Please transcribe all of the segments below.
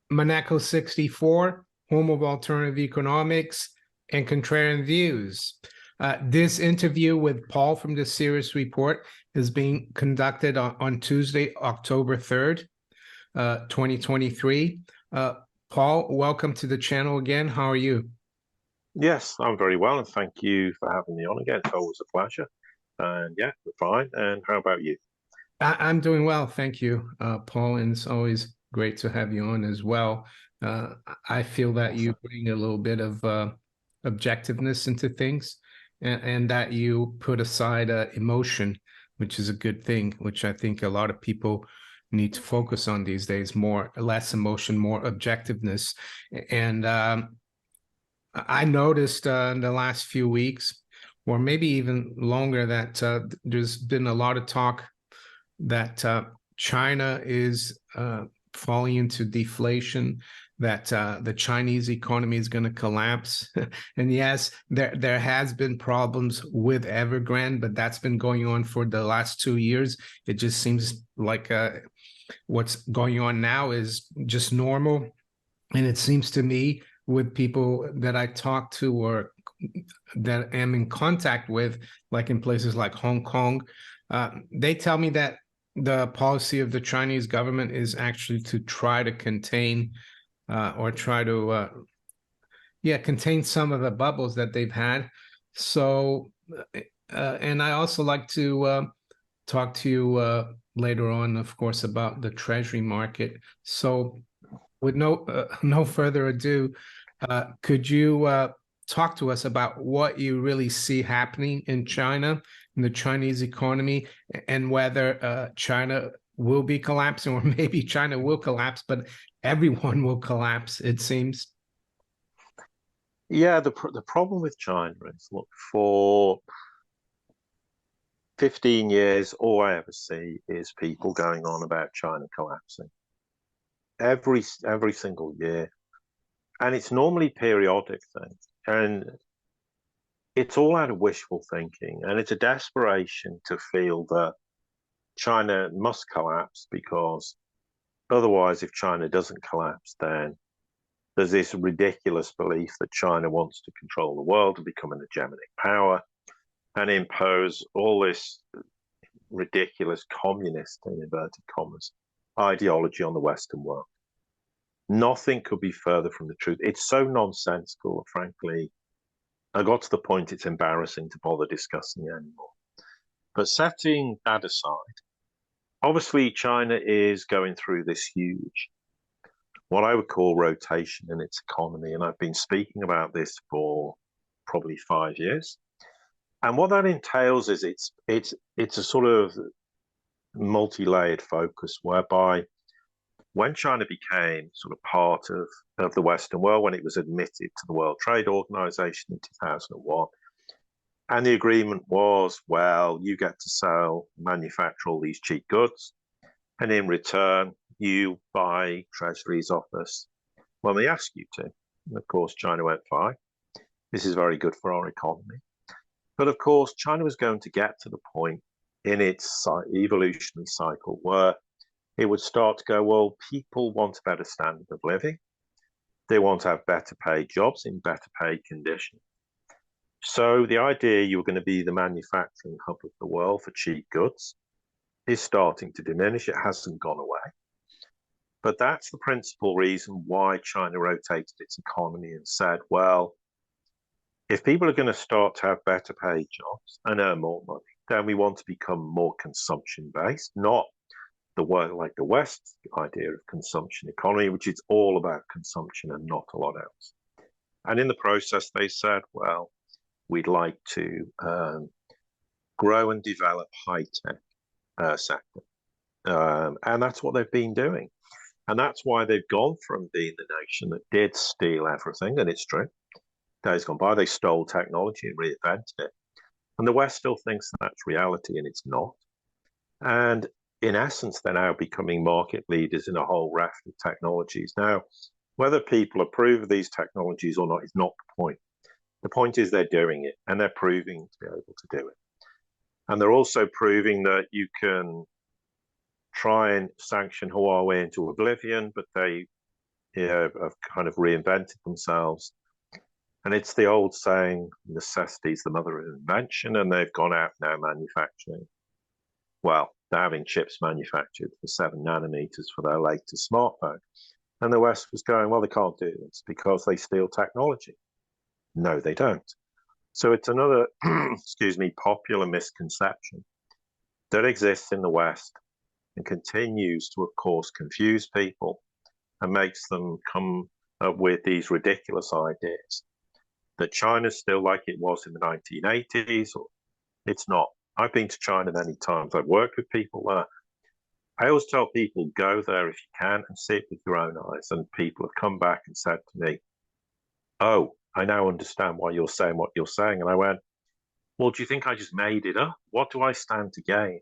Monaco 64, home of alternative economics and contrarian views. This interview with Paul from the Sirius Report is being conducted on Tuesday, October 3rd, 2023. Paul, welcome to the channel again. How are you? Yes, I'm very well, and thank you for having me on again. It's always a pleasure. And yeah, we're fine. And how about you? I'm doing well, thank you, Paul, and it's always great to have you on as well. Uh, I feel that you Awesome. bring a little bit of objectiveness into things, and that you put aside emotion, which is a good thing, which I think a lot of people need to focus on these days. Less emotion, more objectiveness. And I noticed in the last few weeks, or maybe even longer, that there's been a lot of talk that China is falling into deflation, that the Chinese economy is going to collapse. And yes, there has been problems with Evergrande, but that's been going on for the last 2 years. It just seems like what's going on now is just normal. And it seems to me, with people that I talk to or that I'm in contact with, like in places like Hong Kong, they tell me that the policy of the Chinese government is actually to try to contain or try to contain some of the bubbles that they've had. So, and I also like to talk to you later on, of course, about the treasury market. So, with no further ado, could you talk to us about what you really see happening in China, in the Chinese economy, and whether China will be collapsing, or maybe China will collapse, but everyone will collapse, it seems. Yeah, the problem with China is, look, for 15 years, all I ever see is people going on about China collapsing every single year, and it's normally periodic thing, and it's all out of wishful thinking, and it's a desperation to feel that China must collapse because otherwise, if China doesn't collapse, then there's this ridiculous belief that China wants to control the world and become an hegemonic power and impose all this ridiculous communist, in inverted commas, ideology on the Western world. Nothing could be further from the truth. It's so nonsensical, frankly. I got to the point it's embarrassing to bother discussing it anymore. But setting that aside, obviously China is going through this huge, what I would call, rotation in its economy. And I've been speaking about this for probably 5 years. And what that entails is it's a sort of multi-layered focus whereby when China became sort of part of the Western world, when it was admitted to the World Trade Organization in 2001, and the agreement was, well, you get to sell, manufacture all these cheap goods, and in return, you buy treasuries off us when they ask you to. And of course, China went, fine. This is very good for our economy. But of course, China was going to get to the point in its evolutionary cycle where it would start to go, well, people want a better standard of living. They want to have better paid jobs in better paid conditions. So the idea you were going to be the manufacturing hub of the world for cheap goods is starting to diminish. It hasn't gone away. But that's the principal reason why China rotated its economy and said, well, if people are going to start to have better paid jobs and earn more money, then we want to become more consumption based, not the way like the West's idea of consumption economy, which is all about consumption and not a lot else. And in the process, they said, well, we'd like to grow and develop high-tech sector. And that's what they've been doing. And that's why they've gone from being the nation that did steal everything, and it's true. Days gone by, they stole technology and reinvented it. And the West still thinks that's reality, and it's not. And in essence, they're now becoming market leaders in a whole raft of technologies. Now, whether people approve of these technologies or not is not the point. The point is they're doing it, and they're proving to be able to do it. And they're also proving that you can try and sanction Huawei into oblivion, but they have kind of reinvented themselves. And it's the old saying, necessity is the mother of invention, and they've gone out now manufacturing. Well, they're having chips manufactured for 7 nanometers for their latest smartphone. And the West was going, well, they can't do this because they steal technology. No, they don't. So it's another, excuse me, popular misconception that exists in the West and continues to, of course, confuse people and makes them come up with these ridiculous ideas that China's still like it was in the 1980s. It's not. I've been to China many times. I've worked with people there. I always tell people, go there if you can and see it with your own eyes. And people have come back and said to me, oh, I now understand why you're saying what you're saying. And I went, well, do you think I just made it up? What do I stand to gain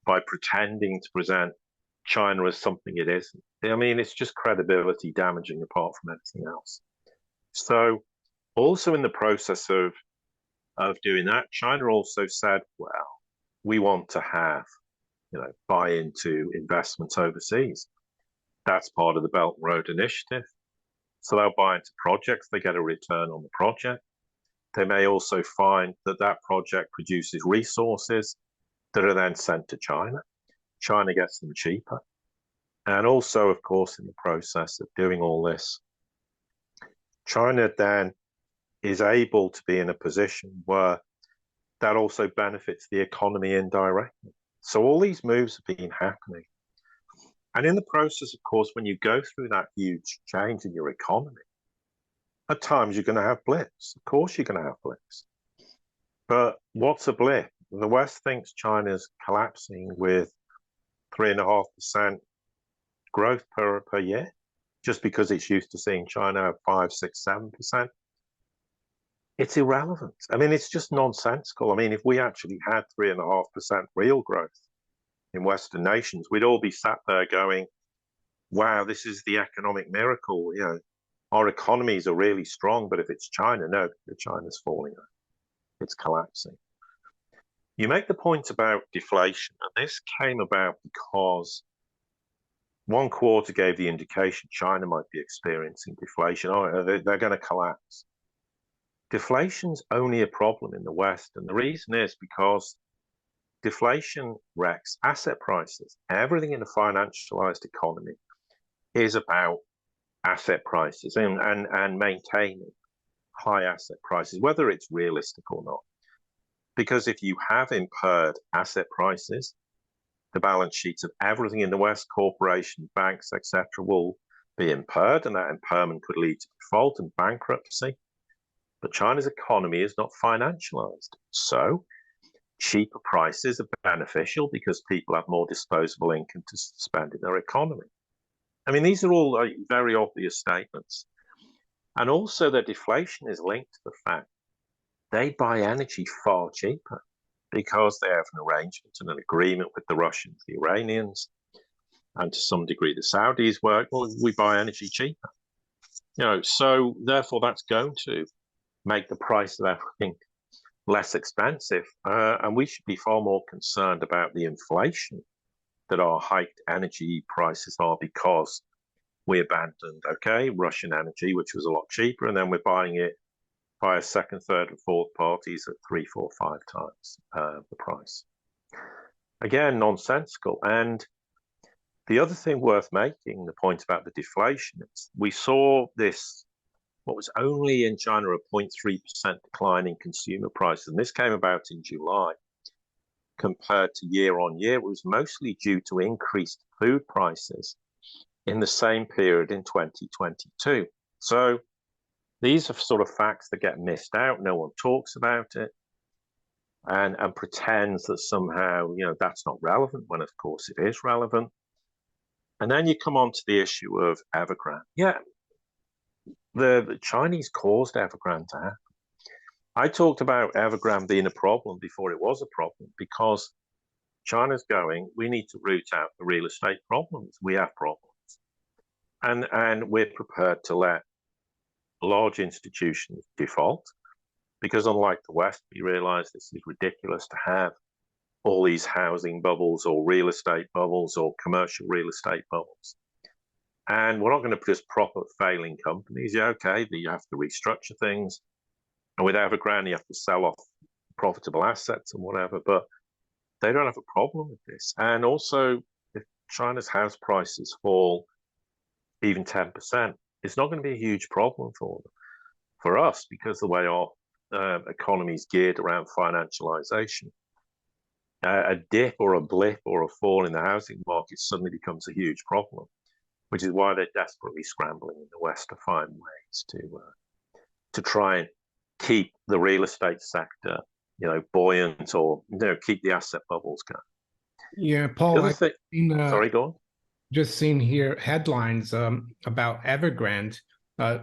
by pretending to present China as something it isn't? I mean, it's just credibility damaging apart from anything else. So also in the process of doing that, China also said, well, we want to have, buy into investments overseas. That's part of the Belt and Road Initiative. So they'll buy into projects, they get a return on the project. They may also find that that project produces resources that are then sent to China. China gets them cheaper. And also, of course, in the process of doing all this, China then is able to be in a position where that also benefits the economy indirectly. So all these moves have been happening. And in the process, of course, when you go through that huge change in your economy, at times you're going to have blips. Of course you're going to have blips. But what's a blip? The West thinks China's collapsing with 3.5% growth per year, just because it's used to seeing China have 5, 6, 7%. It's irrelevant. I mean, it's just nonsensical. I mean, if we actually had 3.5% real growth in Western nations, we'd all be sat there going, wow, this is the economic miracle. Our economies are really strong, but if it's China, no, China's falling out. It's collapsing. You make the point about deflation, and this came about because one quarter gave the indication China might be experiencing deflation. Oh, they're going to collapse. Deflation's only a problem in the West, and the reason is because deflation wrecks asset prices. Everything in a financialized economy is about asset prices and maintaining high asset prices, whether it's realistic or not. Because if you have impaired asset prices, the balance sheets of everything in the West, corporations, banks, etc., will be impaired, and that impairment could lead to default and bankruptcy. But China's economy is not financialized. So cheaper prices are beneficial because people have more disposable income to spend in their economy. I mean, these are all very obvious statements. And also their deflation is linked to the fact they buy energy far cheaper because they have an arrangement and an agreement with the Russians, the Iranians, and to some degree the Saudis work, well, we buy energy cheaper. So therefore that's going to make the price of everything less expensive. And we should be far more concerned about the inflation that our hiked energy prices are because we abandoned, Russian energy, which was a lot cheaper, and then we're buying it via second, third, and fourth parties at 3, 4, 5 times the price. Again, nonsensical. And the other thing worth making, the point about the deflation, we saw this, what was only in China a 0.3% decline in consumer prices, and this came about in July. Compared to year on year, it was mostly due to increased food prices in the same period in 2022. So these are sort of facts that get missed out. No one talks about it and pretends that somehow, that's not relevant, when of course it is relevant. And then you come on to the issue of Evergrande. Yeah, the Chinese caused Evergrande to happen. I talked about Evergrande being a problem before it was a problem because China's going, we need to root out the real estate problems. We have problems. And we're prepared to let large institutions default because unlike the West, we realize this is ridiculous to have all these housing bubbles or real estate bubbles or commercial real estate bubbles. And we're not going to just prop up failing companies. Yeah, okay, you have to restructure things. And with Evergrande, you have to sell off profitable assets and whatever. But they don't have a problem with this. And also, if China's house prices fall even 10%, it's not going to be a huge problem for them. For us, because the way our economy is geared around financialization, a dip or a blip or a fall in the housing market suddenly becomes a huge problem, which is why they're desperately scrambling in the West to find ways to try and keep the real estate sector, buoyant, or keep the asset bubbles going. Yeah, Paul, I've seen, sorry, go on. Just seen here headlines about Evergrande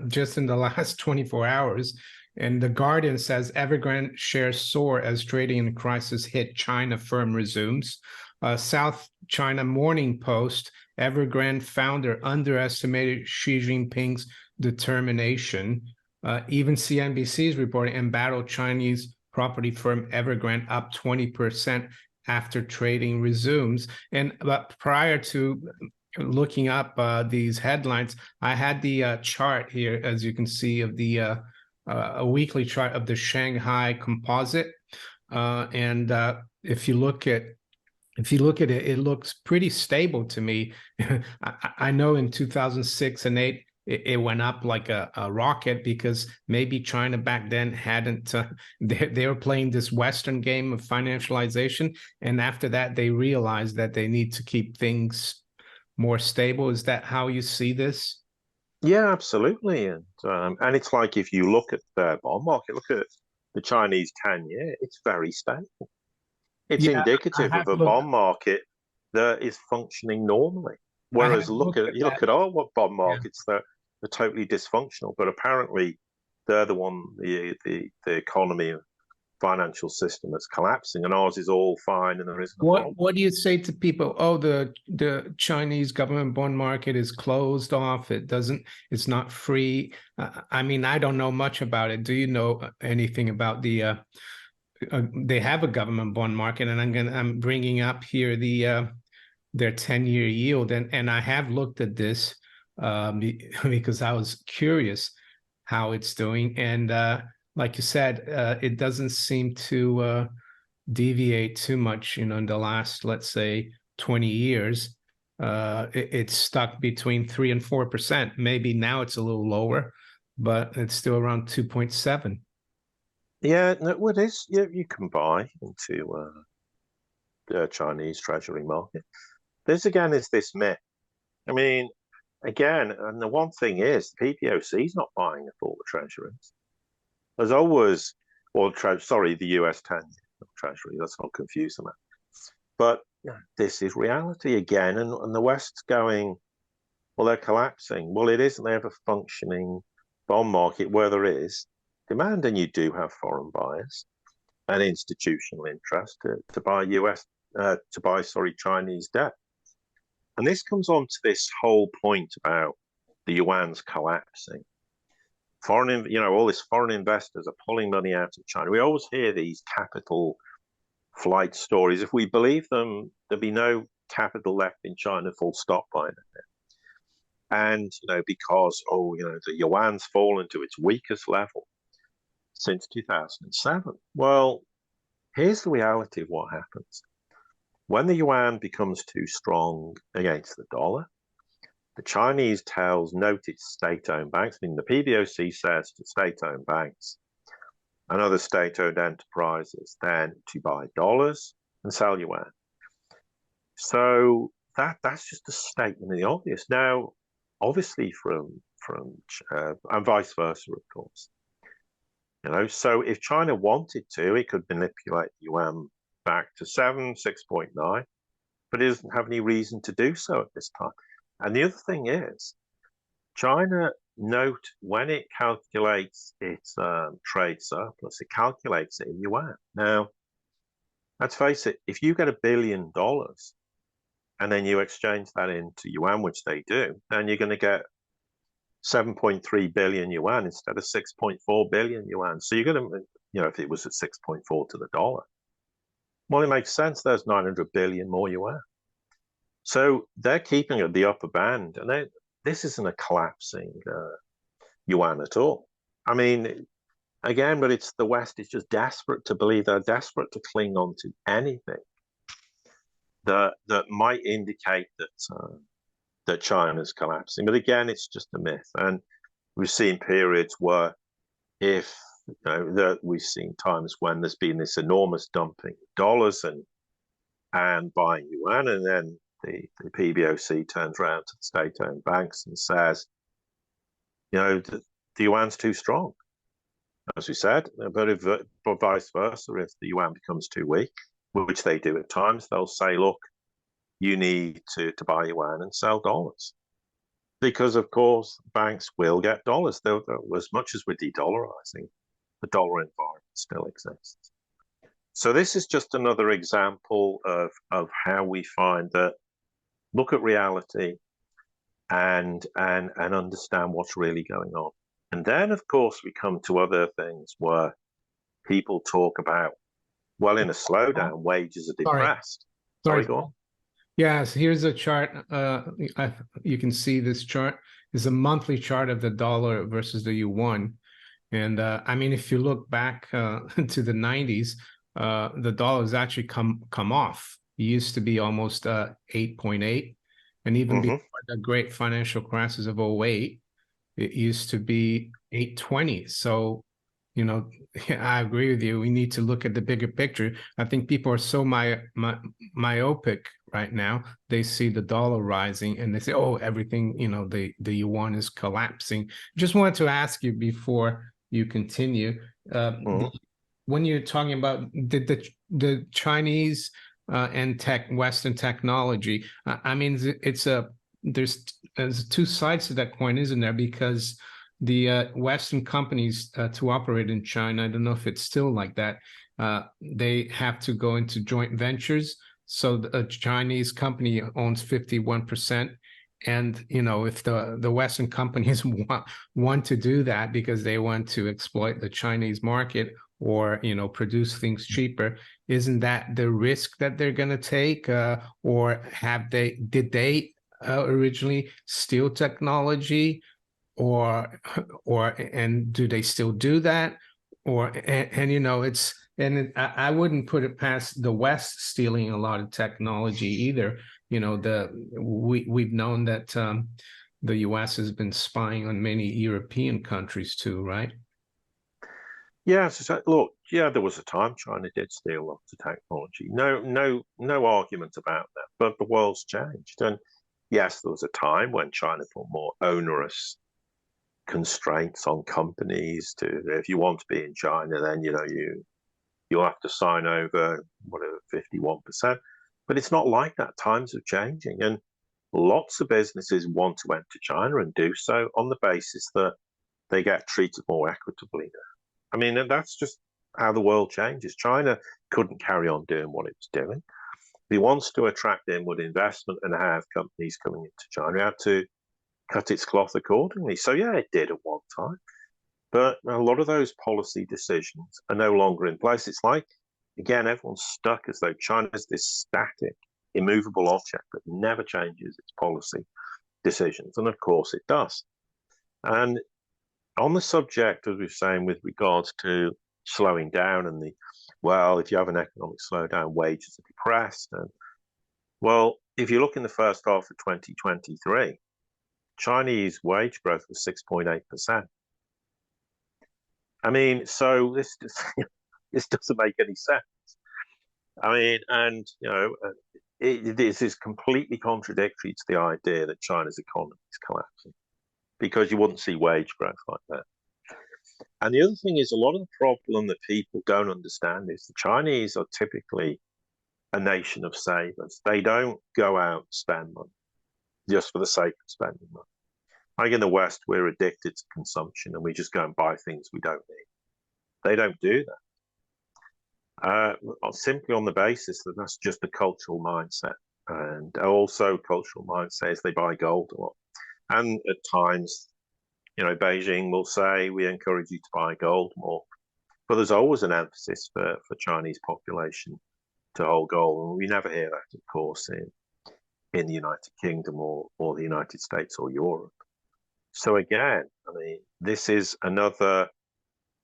just in the last 24 hours. And The Guardian says Evergrande shares soar as trading in crisis hit China firm resumes. South China Morning Post, Evergrande founder underestimated Xi Jinping's determination. Even CNBC is reporting embattled Chinese property firm Evergrande up 20% after trading resumes. But prior to looking up these headlines, I had the chart here, as you can see, of the a weekly chart of the Shanghai Composite, and if you look at it, it looks pretty stable to me. I know in 2006 and 8 it went up like a rocket because maybe China back then hadn't they were playing this Western game of financialization, and after that they realized that they need to keep things more stable. Is that how you see this? Yeah, absolutely. And it's like, if you look at the bond market, look at the Chinese 10-year, it's very stable. It's indicative of a bond market that is functioning normally. Whereas look at what bond markets that are totally dysfunctional, but apparently they're the economy, financial system that's collapsing, and ours is all fine, and there isn't a problem. What do you say to people? Oh, the Chinese government bond market is closed off. It's not free. I mean, I don't know much about it. Do you know anything about the they have a government bond market, and I'm bringing up here their 10-year yield, and I have looked at this because I was curious how it's doing, and like you said, it doesn't seem to deviate too much, in the last, let's say, 20 years. It's stuck between 3 and 4%. Maybe now it's a little lower, but it's still around 2.7. Yeah, no, it is. You can buy into the Chinese treasury market. This again is this myth. I mean, again, and the one thing is, the PBOC is not buying up all the treasuries. There's always, the US 10 treasury. Let's not confuse them. But this is reality again, and the West's going, well, they're collapsing. Well, it isn't. They have a functioning bond market where there is demand, and you do have foreign buyers and institutional interest to buy Chinese debt. And this comes on to this whole point about the yuan's collapsing. All these foreign investors are pulling money out of China. We always hear these capital flight stories. If we believe them, there'd be no capital left in China, full stop by now. And, because, the yuan's fallen to its weakest level since 2007. Well, here's the reality of what happens. When the yuan becomes too strong against the dollar, the Chinese note its state-owned banks. I mean, the PBOC says to state-owned banks and other state-owned enterprises then to buy dollars and sell yuan. So that's just a statement of the obvious. Now, obviously, and vice versa, of course. So if China wanted to, it could manipulate the yuan back to 7, 6.9, but it doesn't have any reason to do so at this time. And the other thing is, China note, when it calculates its trade surplus, it calculates it in yuan. Now, let's face it, if you get $1 billion and then you exchange that into yuan, which they do, then you're going to get 7.3 billion yuan instead of 6.4 billion yuan. So you're going to, if it was at 6.4 to the dollar, well, it makes sense. There's 900 billion more yuan. So they're keeping at the upper band, and this isn't a collapsing yuan at all. I mean, again, but it's the West is just desperate to believe, they're desperate to cling on to anything that might indicate that China's collapsing. But again, it's just a myth. And we've seen periods where if that we've seen times when there's been this enormous dumping of dollars and buying yuan, and then the PBOC turns around to the state-owned banks and says, the yuan's too strong, as we said. But vice versa, if the yuan becomes too weak, which they do at times, they'll say, look, you need to buy yuan and sell dollars. Because, of course, banks will get dollars. As much as we're de-dollarizing, the dollar environment still exists. So this is just another example of how we find that look at reality and understand what's really going on. And then, of course, we come to other things where people talk about, well, in a slowdown, wages are depressed. Sorry, go on. Yes, here's a chart. You can see this chart is a monthly chart of the dollar versus the yuan. And I mean, if you look back to the 90s, the dollar has actually come off. It used to be almost 8.8. And even before the great financial crisis of 08, it used to be 8.20. So, I agree with you. We need to look at the bigger picture. I think people are so myopic right now. They see the dollar rising and they say, oh, everything, the yuan is collapsing. Just wanted to ask you before you continue, when you're talking about the Chinese and Western technology, I mean, there's two sides to that coin, isn't there? Because the Western companies to operate in China, I don't know if it's still like that, they have to go into joint ventures. So a Chinese company owns 51%. And, if the Western companies want to do that because they want to exploit the Chinese market or, produce things cheaper, isn't that the risk that they're going to take? Or did they originally steal technology? And do they still do that? I wouldn't put it past the West stealing a lot of technology either. We've known that the US has been spying on many European countries too, right? Yes, look, there was a time China did steal lots of technology. No argument about that. But the world's changed, and yes, there was a time when China put more onerous constraints on companies if you want to be in China, then you'll have to sign over whatever 51%. But it's not like that. Times are changing, and lots of businesses want to enter China and do so on the basis that they get treated more equitably. I mean, and that's just how the world changes. China couldn't carry on doing what it was doing. If it wants to attract inward investment and have companies coming into China, it had to cut its cloth accordingly. So it did at one time. But a lot of those policy decisions are no longer in place. It's like, again, everyone's stuck as though China is this static, immovable object that never changes its policy decisions. And of course it does. And on the subject, as we were saying, with regards to slowing down and if you have an economic slowdown, wages are depressed. And if you look in the first half of 2023, Chinese wage growth was 6.8%. I mean, so this doesn't make any sense. I mean, and this is completely contradictory to the idea that China's economy is collapsing, because you wouldn't see wage growth like that. And the other thing is, a lot of the problem that people don't understand is the Chinese are typically a nation of savers. They don't go out and spend money just for the sake of spending money. Like in the West, we're addicted to consumption and we just go and buy things we don't need. They don't do that. Simply on the basis that that's just a cultural mindset. And also cultural mindset is they buy gold a lot. And at times, Beijing will say, we encourage you to buy gold more. But there's always an emphasis for Chinese population to hold gold. And we never hear that, of course, in the United Kingdom or the United States or Europe. So again, I mean, this is another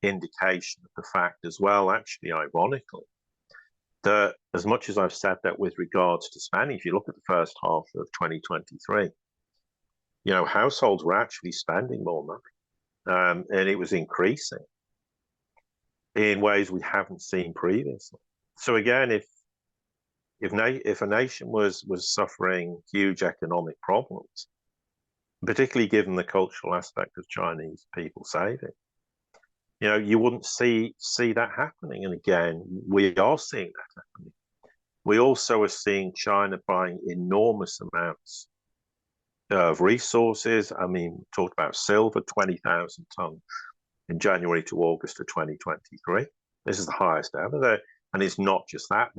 indication of the fact as well, actually, ironically, that as much as I've said that with regards to spending, if you look at the first half of 2023, households were actually spending more money, and it was increasing in ways we haven't seen previously. So again, if a nation was suffering huge economic problems, particularly given the cultural aspect of Chinese people saving, you wouldn't see that happening. And again, we are seeing that happening. We also are seeing China buying enormous amounts of resources. I mean, we talked about silver, 20,000 tons in January to August of 2023. This is the highest ever there. And it's not just that.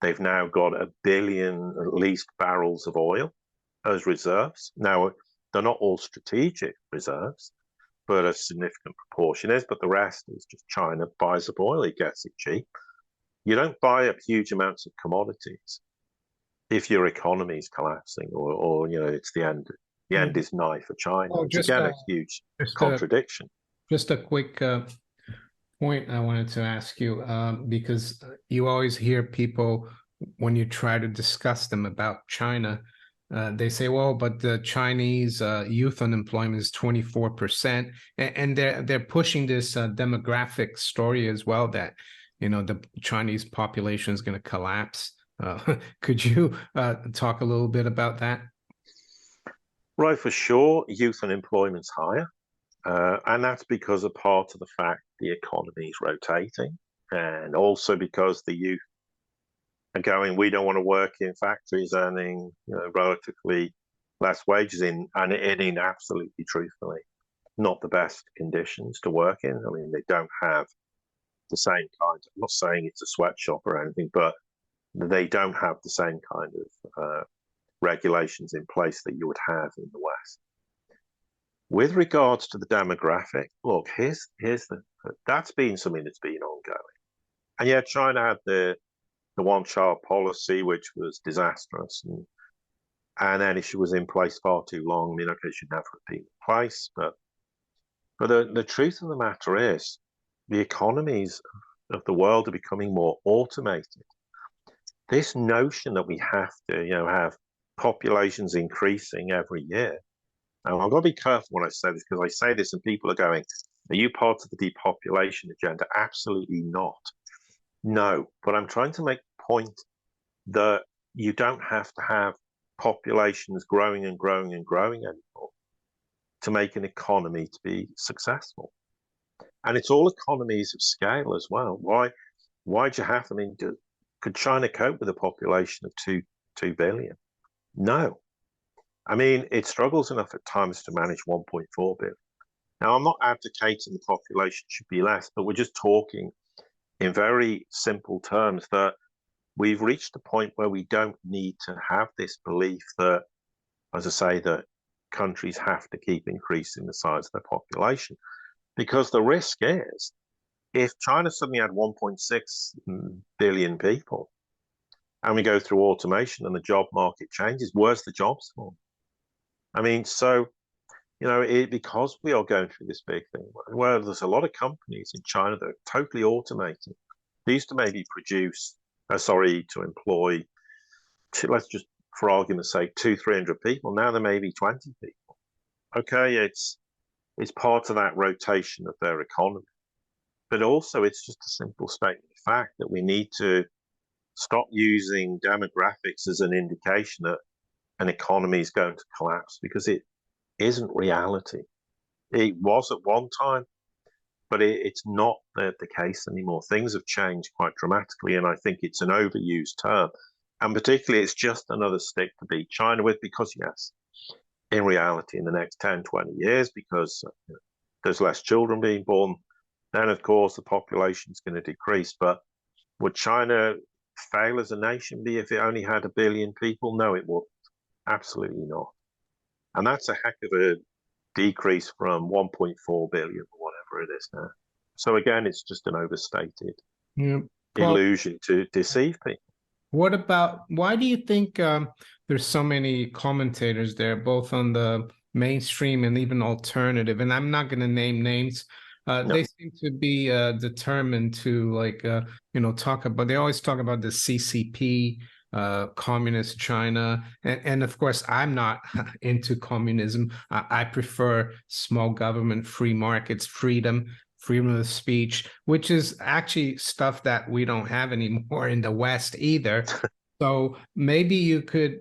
They've now got 1 billion, at least, barrels of oil as reserves. Now, they're not all strategic reserves, but a significant proportion is. But the rest is just China buys up oil, it gets it cheap. You don't buy up huge amounts of commodities if your economy is collapsing or it's the end. The end is nigh for China. Oh, it's again a huge contradiction. Just a quick point I wanted to ask you, because you always hear people, when you try to discuss them about China, they say, well, but the Chinese youth unemployment is 24%. And they're pushing this demographic story as well, that, the Chinese population is going to collapse. Could you talk a little bit about that? Right, for sure, youth unemployment's higher. And that's because of part of the fact the economy is rotating, and also because the youth are going, we don't want to work in factories earning relatively less wages in absolutely truthfully not the best conditions to work in. I mean, they don't have the same kind. I'm not saying it's a sweatshop or anything, but they don't have the same kind of regulations in place that you would have in the West. With regards to the demographic, look, that's been something that's been ongoing. And yeah, China had the one-child policy, which was disastrous. And then it was in place far too long. I mean, okay, it should never have been in place. But the truth of the matter is, the economies of the world are becoming more automated. This notion that we have to, have populations increasing every year. And I've got to be careful when I say this, because I say this and people are going, are you part of the depopulation agenda? Absolutely not. No, but I'm trying to make the point that you don't have to have populations growing and growing and growing anymore to make an economy to be successful. And it's all economies of scale as well. Why'd you have, could China cope with a population of 2 billion? No. I mean, it struggles enough at times to manage 1.4 billion. Now, I'm not advocating the population should be less, but we're just talking in very simple terms that we've reached a point where we don't need to have this belief that, as I say, that countries have to keep increasing the size of their population. Because the risk is, if China suddenly had 1.6 billion people, and we go through automation and the job market changes, where's the jobs for? I mean, so, because we are going through this big thing, where there's a lot of companies in China that are totally automated. They used to maybe to employ, let's just, for argument's sake, 200-300 people. Now there may be 20 people. Okay, it's part of that rotation of their economy. But also, it's just a simple statement of fact that we need to stop using demographics as an indication that an economy is going to collapse, because it isn't reality. It was at one time, but it's not the case anymore. Things have changed quite dramatically, and I think it's an overused term. And particularly, it's just another stick to beat China with, because, yes, in reality, in the next 10, 20 years, because there's less children being born, then, of course, the population is going to decrease. But would China fail as a nation be if it only had 1 billion people? No, it wouldn't. Absolutely not. And that's a heck of a decrease from 1.4 billion or whatever it is now. So again, it's just an overstated illusion to deceive people. What about, why do you think there's so many commentators there, both on the mainstream and even alternative? And I'm not going to name names. No. They seem to be determined to talk about, they always talk about the CCP, communist China. And of course, I'm not into communism. I prefer small government, free markets, freedom of speech, which is actually stuff that we don't have anymore in the West either. So maybe you could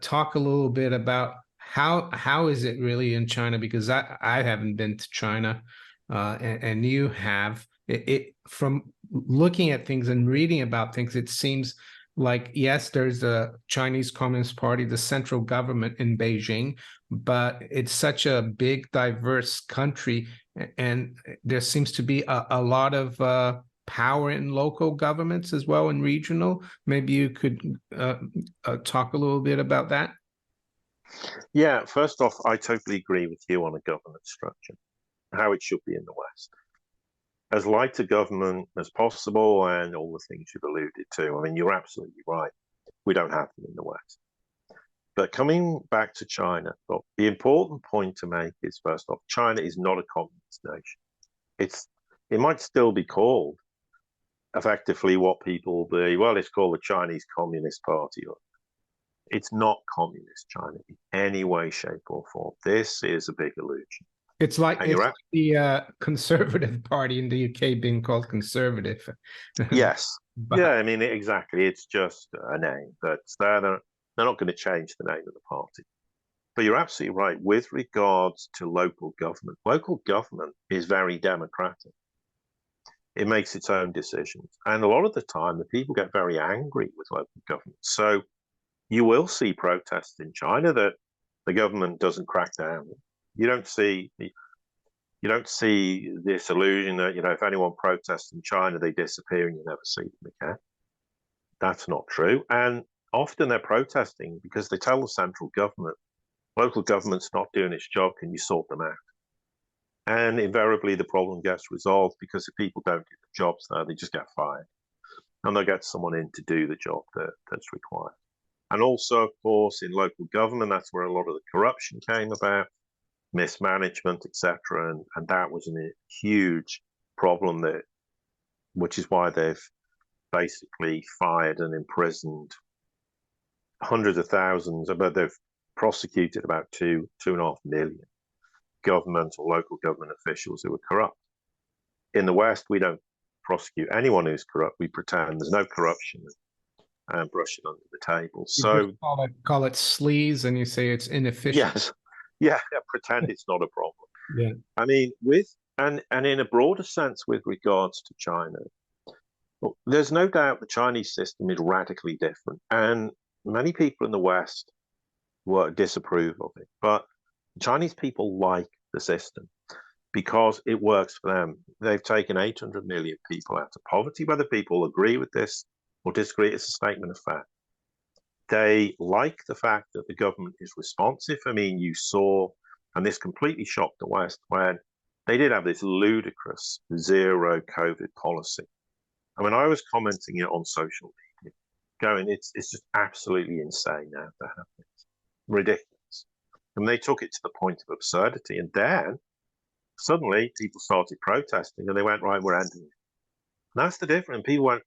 talk a little bit about how is it really in China, because I haven't been to China, and you have. It from looking at things and reading about things, it seems like, yes, there's a Chinese Communist Party, the central government in Beijing, but it's such a big, diverse country, and there seems to be a lot of power in local governments as well, and regional. Maybe you could talk a little bit about that. Yeah, first off, I totally agree with you on a governance structure, how it should be in the West. As light a government as possible, and all the things you've alluded to. I mean, you're absolutely right. We don't have them in the West. But coming back to China, look, the important point to make is, first off, China is not a communist nation. It might still be called effectively what people be, well, it's called the Chinese Communist Party. It's not communist China in any way, shape, or form. This is a big illusion. It's like And it's like the Conservative Party in the UK being called conservative. yes, yeah, But I mean, exactly. It's just a name, but they're not going to change the name of the party. But you're absolutely right. With regards to local government is very democratic. It makes its own decisions. And a lot of the time, the people get very angry with local government. So you will see protests in China that the government doesn't crack down. You don't see this illusion that, if anyone protests in China, they disappear and you never see them again. That's not true. And often they're protesting because they tell the central government, local government's not doing its job, can you sort them out? And invariably the problem gets resolved, because if people don't do the jobs there, they just get fired. And they'll get someone in to do the job that's required. And also, of course, in local government, that's where a lot of the corruption came about, mismanagement, etc. And that was a huge problem, which is why they've basically fired and imprisoned hundreds of thousands, but they've prosecuted about 2.5 million government or local government officials who were corrupt. In the West, we don't prosecute anyone who's corrupt. We pretend there's no corruption and brush it under the table. you So just call it sleaze, and you say it's inefficient. yes, yeah, pretend it's not a problem. Yeah. I mean, and in a broader sense, with regards to China, well, there's no doubt the Chinese system is radically different, and many people in the West disapprove of it. But Chinese people like the system because it works for them. They've taken 800 million people out of poverty. Whether people agree with this or disagree, it's a statement of fact. They like the fact that the government is responsive. I mean, you saw, and this completely shocked the West, when they did have this ludicrous zero COVID policy. I mean, I was commenting it on social media, going, it's just absolutely insane now to have this. Ridiculous. And they took it to the point of absurdity. And then suddenly people started protesting and they went, right, we're ending it. And that's the difference. And people went,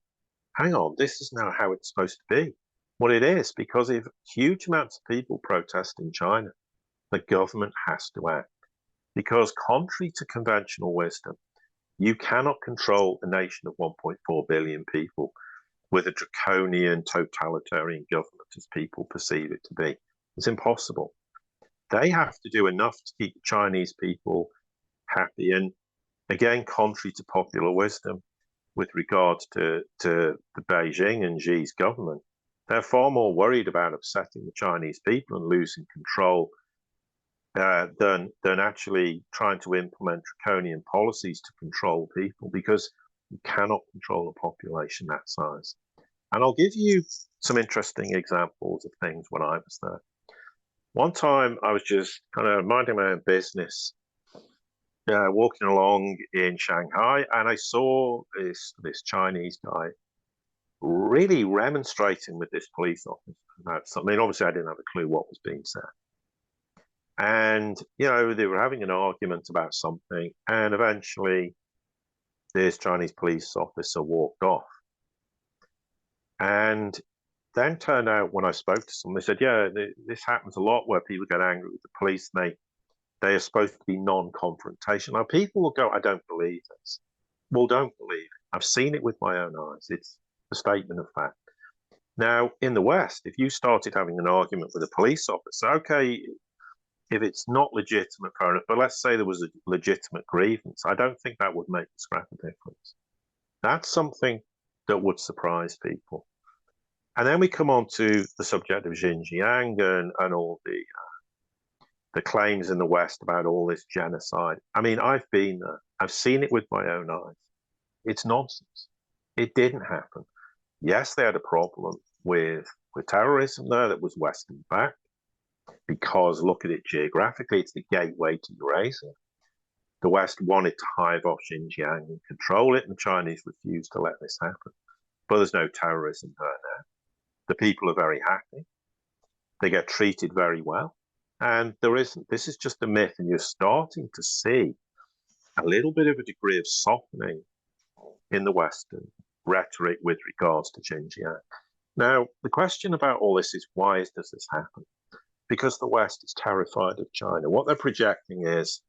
hang on, this is now how it's supposed to be. Well, it is, because if huge amounts of people protest in China, the government has to act. Because contrary to conventional wisdom, you cannot control a nation of 1.4 billion people with a draconian totalitarian government as people perceive it to be. It's impossible. They have to do enough to keep the Chinese people happy. And again, contrary to popular wisdom, with regards to the Beijing and Xi's government, they're far more worried about upsetting the Chinese people and losing control than actually trying to implement draconian policies to control people, because you cannot control a population that size. And I'll give you some interesting examples of things when I was there. One time I was just kind of minding my own business, walking along in Shanghai, and I saw this Chinese guy really remonstrating with this police officer about something. I mean, obviously, I didn't have a clue what was being said. And, they were having an argument about something, and eventually this Chinese police officer walked off. And then turned out when I spoke to someone, they said, yeah, this happens a lot where people get angry with the police and they are supposed to be non-confrontational. Now, people will go, I don't believe this. Well, don't believe it. I've seen it with my own eyes. It's a statement of fact. Now, in the West, if you started having an argument with a police officer, okay, if it's not legitimate, fair enough, but let's say there was a legitimate grievance, I don't think that would make a scrap of difference. That's something that would surprise people. And then we come on to the subject of Xinjiang and all the claims in the West about all this genocide. I mean, I've been there. I've seen it with my own eyes. It's nonsense. It didn't happen. Yes, they had a problem with terrorism there that was Western backed, because look at it geographically, it's the gateway to Eurasia. The West wanted to hive off Xinjiang and control it, and the Chinese refused to let this happen. But there's no terrorism there now. The people are very happy. They get treated very well. And there isn't. This is just a myth, and you're starting to see a little bit of a degree of softening in the Western rhetoric with regards to Xinjiang. Now, the question about all this is, why does this happen? Because the West is terrified of China. What they're projecting is,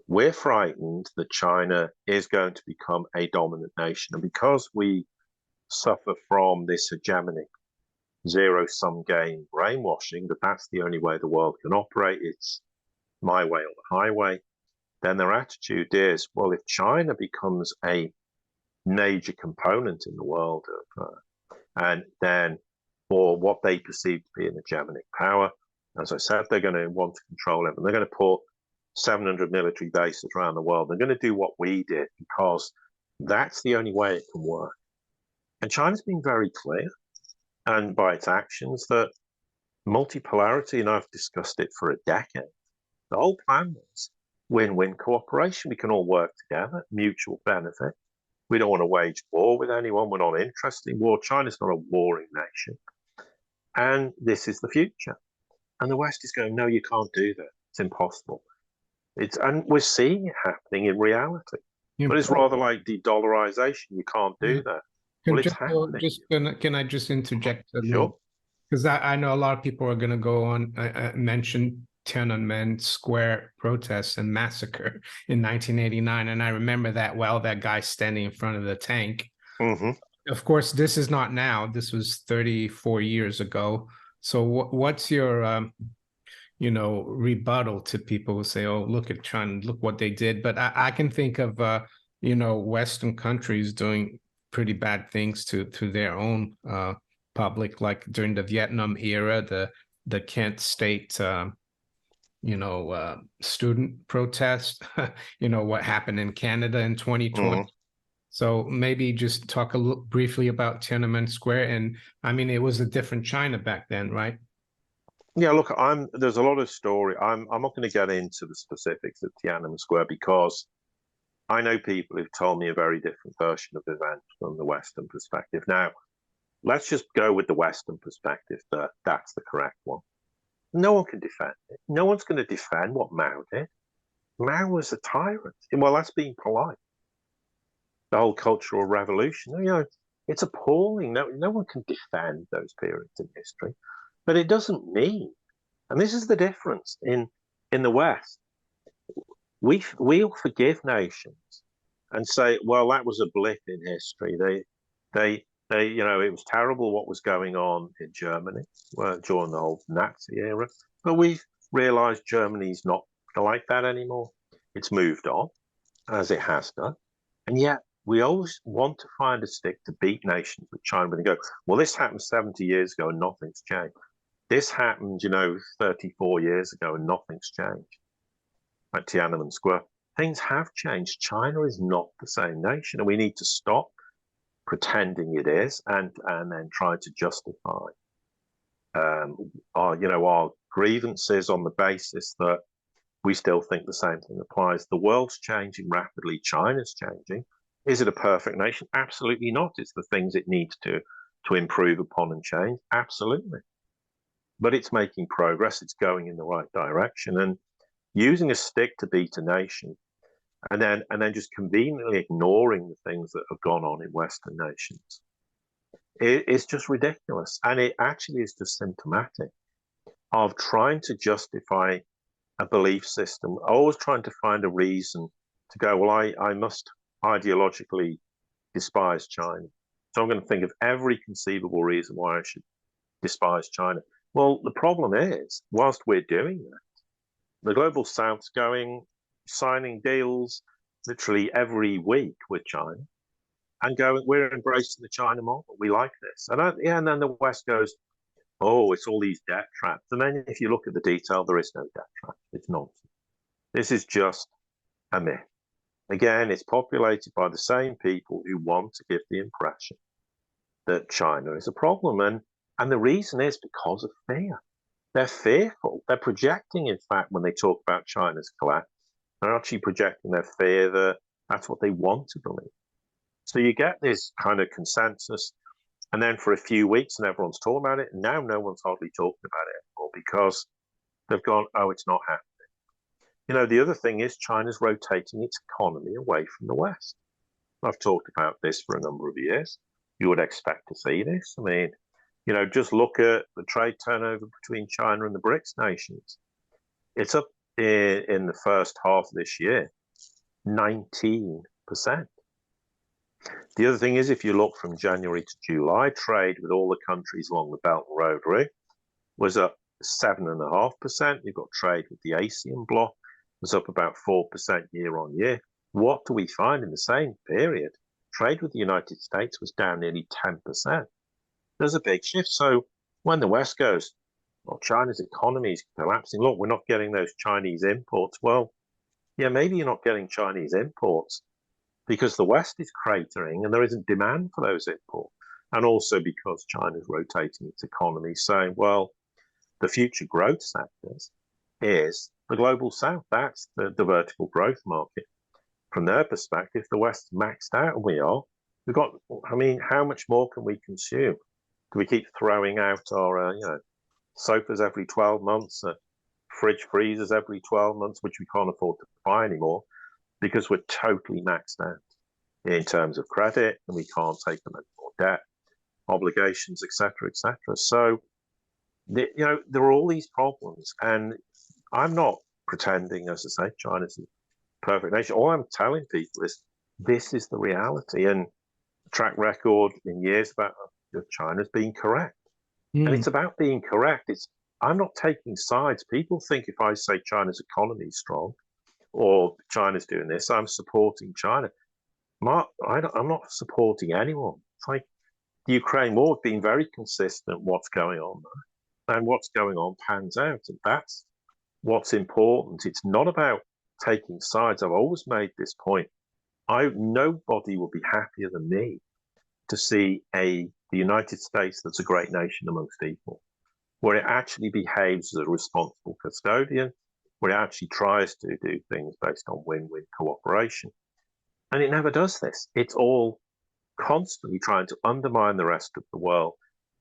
we're frightened that China is going to become a dominant nation. And because we suffer from this hegemonic zero-sum game brainwashing, that's the only way the world can operate, it's my way or the highway, then their attitude is, well, if China becomes a major component in the world and then for what they perceive to be an hegemonic power, as I said, they're going to want to control everything. They're going to put 700 military bases around the world. They're going to do what we did because that's the only way it can work. And China's been very clear, and by its actions, that multipolarity, and I've discussed it for a decade, the whole plan was win-win cooperation. We can all work together, mutual benefit. We don't want to wage war with anyone. We're not interested in war. China's not a warring nation. And this is the future. And the West is going, no, you can't do that. It's impossible. And we're seeing it happening in reality. But it's rather like de-dollarization. You can't do that. Well, it's happening. Can I just interject a Sure. little? Because I know a lot of people are going to go on mention Tiananmen Square protests and massacre in 1989, and I remember that well. That guy standing in front of the tank. Mm-hmm. Of course, this is not now. This was 34 years ago. So, what's your rebuttal to people who say, "Oh, look at China, look what they did"? But I can think of Western countries doing pretty bad things to their own public, like during the Vietnam era, the Kent State student protest, what happened in Canada in 2020. Mm-hmm. So maybe just talk briefly about Tiananmen Square. And I mean, it was a different China back then, right? Yeah, look, there's a lot of story. I'm not going to get into the specifics of Tiananmen Square because I know people who've told me a very different version of events from the Western perspective. Now, let's just go with the Western perspective that that's the correct one. No one can defend it. No one's going to defend what Mao did. Mao was a tyrant. Well, that's being polite. The whole Cultural Revolution, it's appalling. No one can defend those periods in history. But it doesn't mean, and this is the difference in the West, we'll forgive nations and say, well, that was a blip in history. They it was terrible what was going on in Germany during the whole Nazi era. But we've realized Germany's not like that anymore. It's moved on, as it has done. And yet we always want to find a stick to beat nations with China and go, well, this happened 70 years ago and nothing's changed. This happened, 34 years ago and nothing's changed. At Tiananmen Square, things have changed. China is not the same nation, and we need to stop pretending it is and then try to justify our grievances on the basis that we still think the same thing applies. The world's changing rapidly. China's changing. Is it a perfect nation? Absolutely not. It's the things it needs to improve upon and change. Absolutely. But it's making progress. It's going in the right direction. And using a stick to beat a nation and then just conveniently ignoring the things that have gone on in Western nations, it's just ridiculous. And it actually is just symptomatic of trying to justify a belief system, always trying to find a reason to go, well, I must ideologically despise China. So I'm going to think of every conceivable reason why I should despise China. Well, the problem is, whilst we're doing that, the global South's signing deals literally every week with China and going, we're embracing the China model. We like this. And then the West goes, oh, it's all these debt traps. And then if you look at the detail, there is no debt trap. It's nonsense. This is just a myth. Again, it's populated by the same people who want to give the impression that China is a problem. And the reason is because of fear. They're fearful. They're projecting, in fact, when they talk about China's collapse, they're actually projecting their fear that that's what they want to believe. So you get this kind of consensus, and then for a few weeks, and everyone's talking about it, and now no one's hardly talking about it anymore because they've gone, oh, it's not happening. You know, the other thing is China's rotating its economy away from the West. I've talked about this for a number of years. You would expect to see this. I mean, you know, just look at the trade turnover between China and the BRICS nations. It's up in the first half of this year, 19%. The other thing is, if you look from January to July, trade with all the countries along the Belt and Road route was up 7.5%. You've got trade with the ASEAN bloc was up about 4% year on year. What do we find in the same period? Trade with the United States was down nearly 10%. There's a big shift. So when the West goes, well, China's economy is collapsing. Look, we're not getting those Chinese imports. Well, yeah, maybe you're not getting Chinese imports because the West is cratering and there isn't demand for those imports. And also because China's rotating its economy, saying, well, the future growth sectors is the global South. That's the vertical growth market. From their perspective, the West's maxed out, and we are. We've got, I mean, how much more can we consume? Do we keep throwing out our, sofas every 12 months, fridge freezers every 12 months, which we can't afford to buy anymore because we're totally maxed out in terms of credit and we can't take on any more debt, obligations, etc., etc. So, there are all these problems, and I'm not pretending, as I say, China's a perfect nation. All I'm telling people is this is the reality, and track record in years about China's being correct. And it's about being correct. I'm not taking sides. People think if I say China's economy is strong or China's doing this, I'm supporting China. I'm not supporting anyone. It's like the Ukraine war, being very consistent what's going on there. And what's going on pans out. And that's what's important. It's not about taking sides. I've always made this point. Nobody will be happier than me to see the United States that's a great nation amongst equal, where it actually behaves as a responsible custodian, where it actually tries to do things based on win-win cooperation. And it never does this. It's all constantly trying to undermine the rest of the world,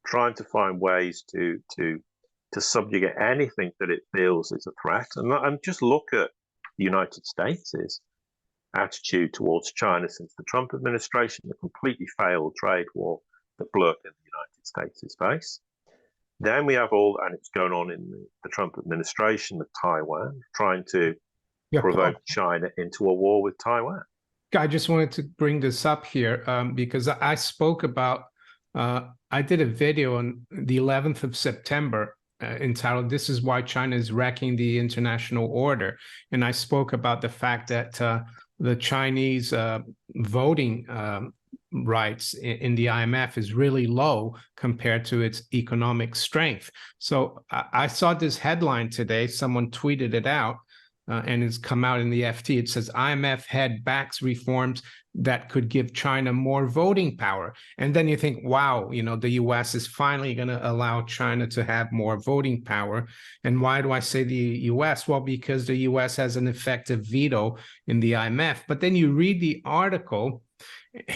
trying to find ways to subjugate anything that it feels is a threat. And just look at the United States' attitude towards China since the Trump administration, the completely failed trade war that blew up in the United States' face. Then we have and it's going on in the Trump administration with Taiwan, trying to provoke China into a war with Taiwan. I just wanted to bring this up here because I spoke about, I did a video on the 11th of September entitled, "This is Why China is Wrecking the International Order." And I spoke about the fact that the Chinese voting rights in the IMF is really low compared to its economic strength. So I saw this headline today, someone tweeted it out, and it's come out in the FT. It says IMF head backs reforms that could give China more voting power. And then you think, wow, the US is finally going to allow China to have more voting power. And why do I say the US? Well, because the US has an effective veto in the IMF. But then you read the article,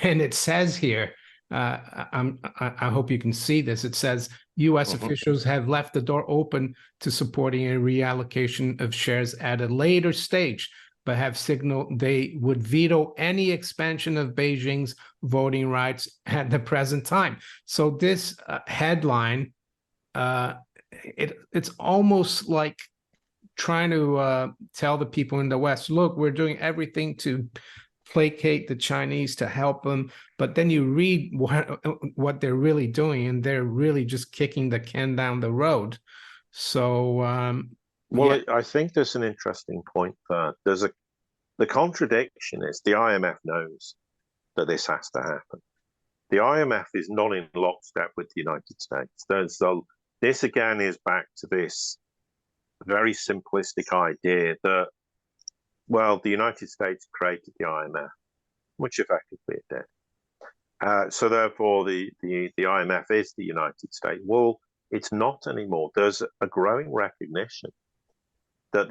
and it says here, I hope you can see this. It says U.S. officials have left the door open to supporting a reallocation of shares at a later stage, but have signaled they would veto any expansion of Beijing's voting rights at the present time. So this headline, it's almost like trying to tell the people in the West, look, we're doing everything to placate the Chinese, to help them, but then you read what they're really doing, and they're really just kicking the can down the road. So, well, yeah. I think there's an interesting point there. The contradiction is the IMF knows that this has to happen. The IMF is not in lockstep with the United States. This again is back to this very simplistic idea that, well, the United States created the IMF, which effectively it did. So therefore, the IMF is the United States. Well, it's not anymore. There's a growing recognition that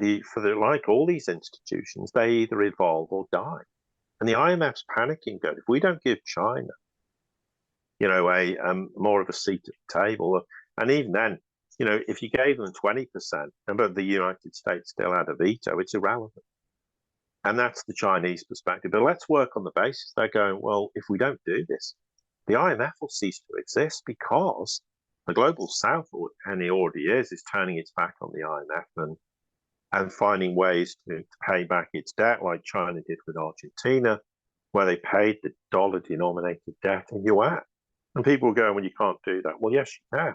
like all these institutions, they either evolve or die. And the IMF's panicking, going, if we don't give China, more of a seat at the table, and even then, if you gave them 20%, but the United States still had a veto, it's irrelevant. And that's the Chinese perspective. But let's work on the basis. They're going, well, if we don't do this, the IMF will cease to exist because the global south, and it already is turning its back on the IMF and finding ways to pay back its debt, like China did with Argentina, where they paid the dollar-denominated debt in yuan. And people are going, well, you can't do that. Well, yes, you can.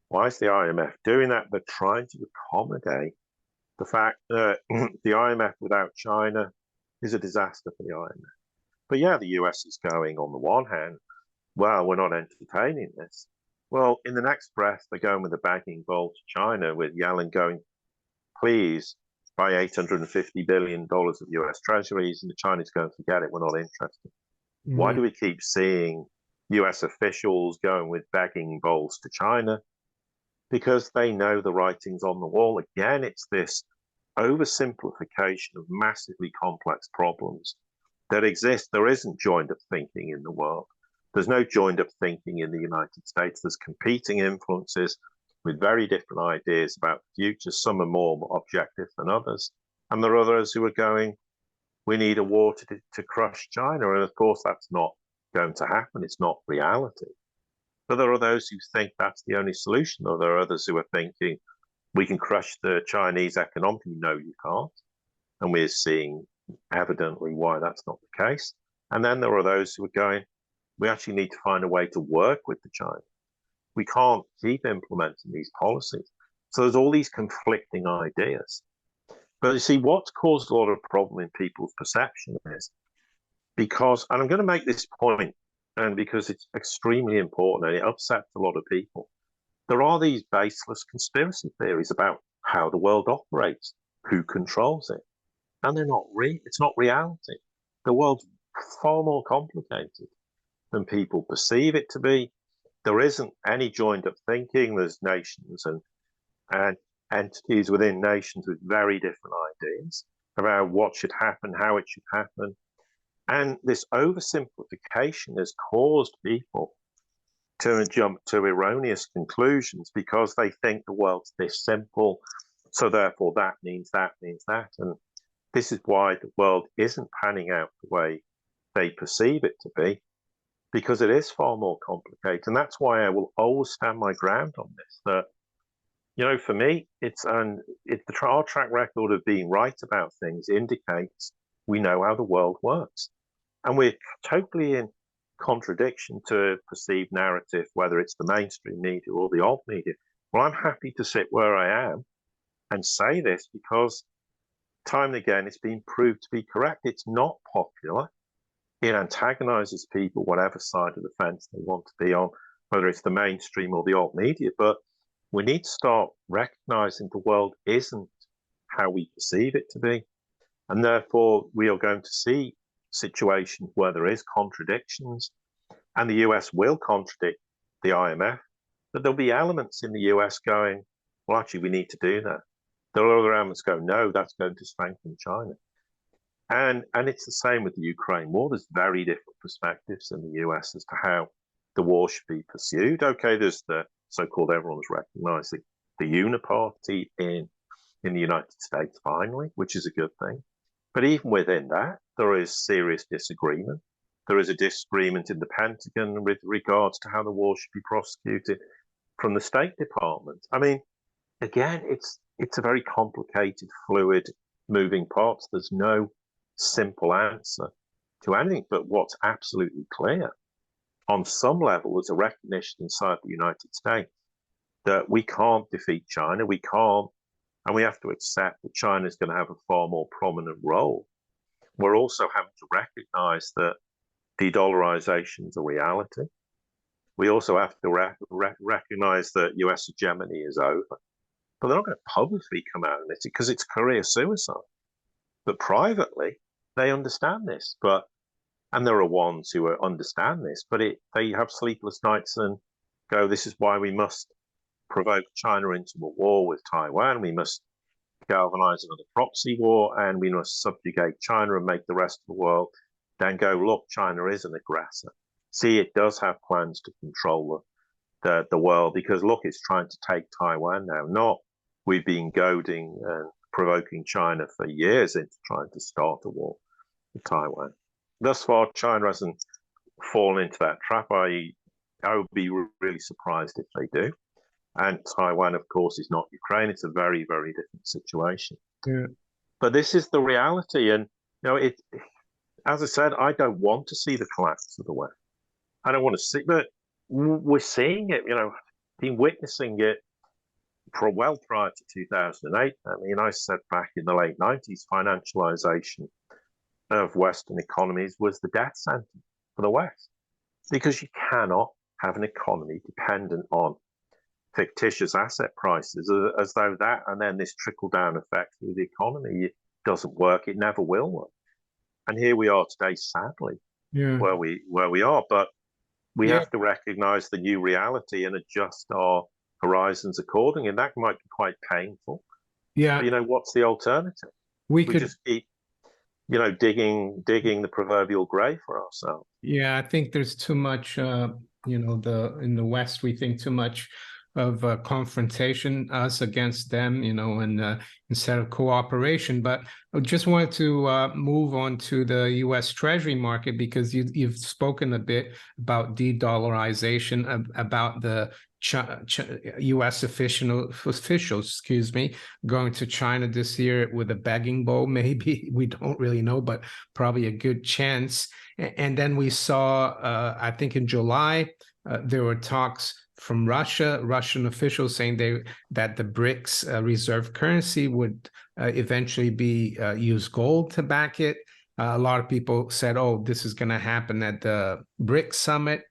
Why is the IMF doing that? They're trying to accommodate the fact that the IMF without China is a disaster for the IMF. But yeah, the US is going, on the one hand, well, we're not entertaining this. Well, in the next breath, they're going with a begging bowl to China, with Yellen going, please buy $850 billion of US treasuries, and the Chinese going, forget it, we're not interested. Why do we keep seeing US officials going with begging bowls to China? Because they know the writing's on the wall. Again, it's this oversimplification of massively complex problems that exist. There isn't joined-up thinking in the world. There's no joined-up thinking in the United States. There's competing influences with very different ideas about the future. Some are more objective than others. And there are others who are going, we need a war to crush China. And of course, that's not going to happen. It's not reality. But there are those who think that's the only solution, or there are others who are thinking we can crush the Chinese economically. No, you can't. And we're seeing evidently why that's not the case. And then there are those who are going, we actually need to find a way to work with the Chinese. We can't keep implementing these policies. So there's all these conflicting ideas. But you see, what's caused a lot of problem in people's perception is because, and I'm going to make this point, and because it's extremely important and it upsets a lot of people, there are these baseless conspiracy theories about how the world operates, who controls it. And they're not it's not reality. The world's far more complicated than people perceive it to be. There isn't any joined up thinking. There's nations and entities within nations with very different ideas about what should happen, how it should happen. And this oversimplification has caused people to jump to erroneous conclusions because they think the world's this simple. So therefore that means that means that. And this is why the world isn't panning out the way they perceive it to be, because it is far more complicated. And that's why I will always stand my ground on this, that, for me, our track record of being right about things indicates we know how the world works. And we're totally in contradiction to perceived narrative, whether it's the mainstream media or the alt media. Well, I'm happy to sit where I am and say this because time and again it's been proved to be correct. It's not popular. It antagonizes people, whatever side of the fence they want to be on, whether it's the mainstream or the alt media. But we need to start recognizing the world isn't how we perceive it to be. And therefore, we are going to see situations where there is contradictions, and the US will contradict the IMF, but there'll be elements in the US going, well, actually, we need to do that. There are other elements go, no, that's going to strengthen China. And it's the same with the Ukraine war. There's very different perspectives in the US as to how the war should be pursued. Okay, there's the so-called, everyone's recognizing the uniparty in the United States finally, which is a good thing. But even within that, there is serious disagreement. There is a disagreement in the Pentagon with regards to how the war should be prosecuted from the State Department. I mean, again, it's a very complicated, fluid, moving parts. There's no simple answer to anything. But what's absolutely clear, on some level, there's a recognition inside the United States that we can't defeat China. We can't, and we have to accept that China is going to have a far more prominent role. We're also having to recognize that de-dollarization is a reality. We also have to recognize that US hegemony is over. But they're not going to publicly come out and it because it's career suicide. But privately, they understand this. And there are ones who understand this, but they have sleepless nights and go, this is why we must provoke China into a war with Taiwan. We must galvanize another proxy war, and we must subjugate China and make the rest of the world then go, look, China is an aggressor. See, it does have plans to control the world because, look, it's trying to take Taiwan now. Not we've been goading and provoking China for years into trying to start a war with Taiwan. Thus far, China hasn't fallen into that trap. I would be really surprised if they do. And Taiwan, of course, is not Ukraine. It's a very, very different situation. Yeah. But this is the reality. And, as I said, I don't want to see the collapse of the West. I don't want to see, but we're seeing it, been witnessing it well prior to 2008. I mean, I said back in the late 90s, financialization of Western economies was the death sentence for the West, because you cannot have an economy dependent on fictitious asset prices as though that, and then this trickle-down effect through the economy, it doesn't work. It never will work. And here we are today, sadly, where we are. But we have to recognize the new reality and adjust our horizons accordingly. And that might be quite painful. Yeah. But, what's the alternative? We could just keep, digging the proverbial grave for ourselves. Yeah, I think there's too much, in the West, we think too much of confrontation, us against them, and instead of cooperation. But I just wanted to move on to the U.S. Treasury market, because you've spoken a bit about de-dollarization, about the U.S. officials, going to China this year with a begging bowl. Maybe, we don't really know, but probably a good chance. And then we saw, I think in July, there were talks from Russian officials saying that the BRICS reserve currency would eventually be use gold to back it. A lot of people said, oh, this is going to happen at the BRICS summit.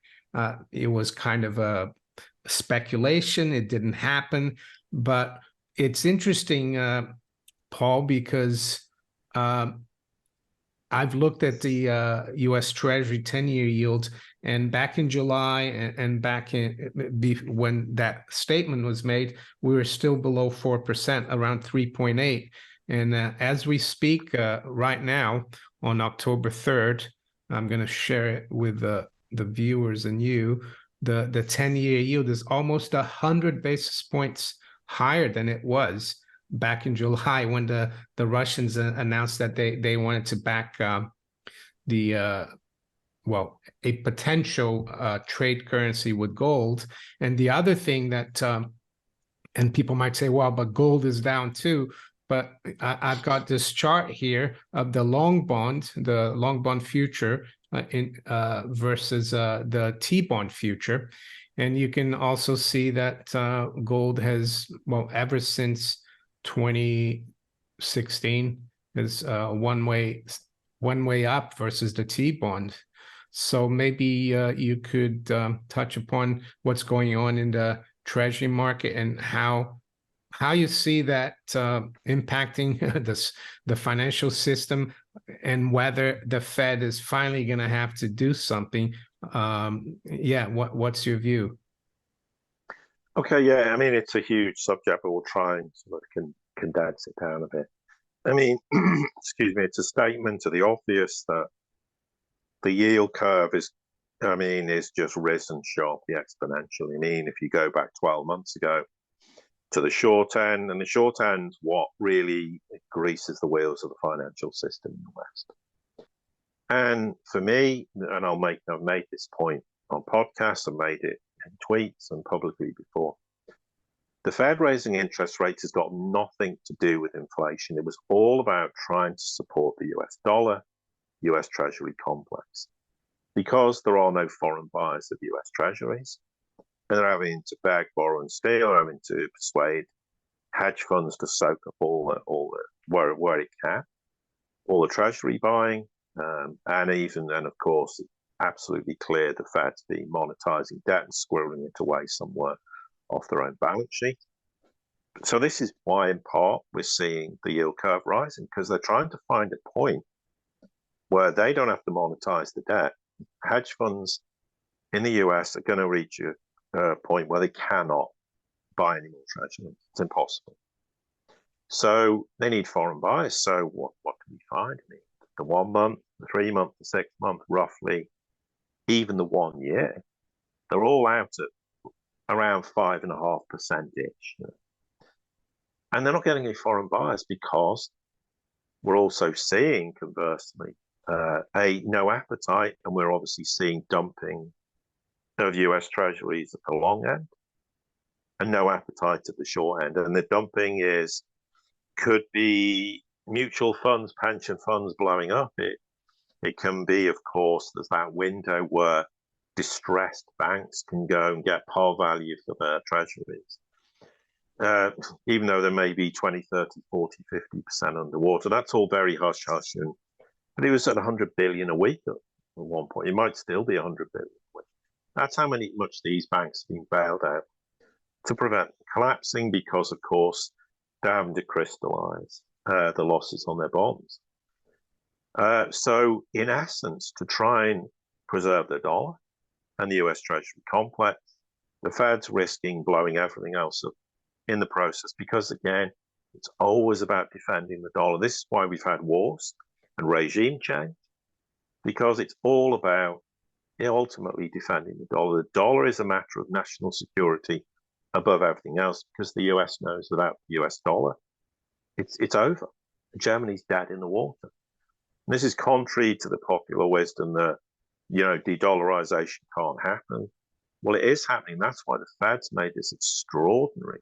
It was kind of a speculation. It didn't happen. But it's interesting, Paul, because I've looked at the U.S. Treasury 10-year yield, and back in July and back when that statement was made, we were still below 4%, around 3.8. And as we speak right now, on October 3rd, I'm going to share it with the viewers and you, the 10-year yield is almost 100 basis points higher than it was back in July, when the Russians announced that they wanted to back a potential trade currency with gold. And the other thing that, and people might say, well, but gold is down too. But I've got this chart here of the long bond future versus the T-bond future. And you can also see that gold has, ever since 2016, is one way up versus the T-bond. So maybe you could touch upon what's going on in the Treasury market and how how you see that impacting the financial system, and whether the Fed is finally going to have to do something. Yeah, what's your view? Okay, yeah, I mean, it's a huge subject, but we'll try and sort of condense it down a bit. I mean, excuse me, it's a statement to the obvious that the yield curve is just risen sharply exponentially. I mean, if you go back 12 months ago to the short end, and the short end, what really greases the wheels of the financial system in the West. And for me, and I've made this point on podcasts, I've made it in tweets and publicly before. The Fed raising interest rates has got nothing to do with inflation. It was all about trying to support the US dollar, US Treasury complex. Because there are no foreign buyers of US Treasuries, and they're having to beg, borrow, and steal, having to persuade hedge funds to soak up all the where it can, all the Treasury buying, and of course, absolutely clear the Fed to be monetizing debt and squirreling it away somewhere off their own balance sheet. So this is why, in part, we're seeing the yield curve rising, because they're trying to find a point where they don't have to monetize the debt. Hedge funds in the US are going to reach a point where they cannot buy any more treasuries. It's impossible. So they need foreign buyers. So what can we find? I mean, the 1 month, the 3 month, the 6 month, roughly, even the 1 year, they're all out at around 5.5% ish. And they're not getting any foreign buyers because we're also seeing, conversely, no appetite, and we're obviously seeing dumping of US Treasuries at the long end, and no appetite at the short end. And the dumping could be mutual funds, pension funds blowing up. It can be, of course, there's that window where distressed banks can go and get par value for their treasuries. Even though they may be 20, 30, 40, 50% underwater. That's all very hush-hush. But it was at 100 billion a week at one point. It might still be 100 billion a week. That's how much these banks have been bailed out to prevent collapsing, because, of course, they're having to crystallize the losses on their bonds. So, in essence, to try and preserve the dollar and the US Treasury complex, the Fed's risking blowing everything else up in the process, because, again, it's always about defending the dollar. This is why we've had wars and regime change, because it's all about ultimately defending the dollar. The dollar is a matter of national security above everything else, because the US knows without the US dollar, it's over. Germany's dead in the water. And this is contrary to the popular wisdom that, de-dollarization can't happen. Well, it is happening. That's why the Fed's made this extraordinary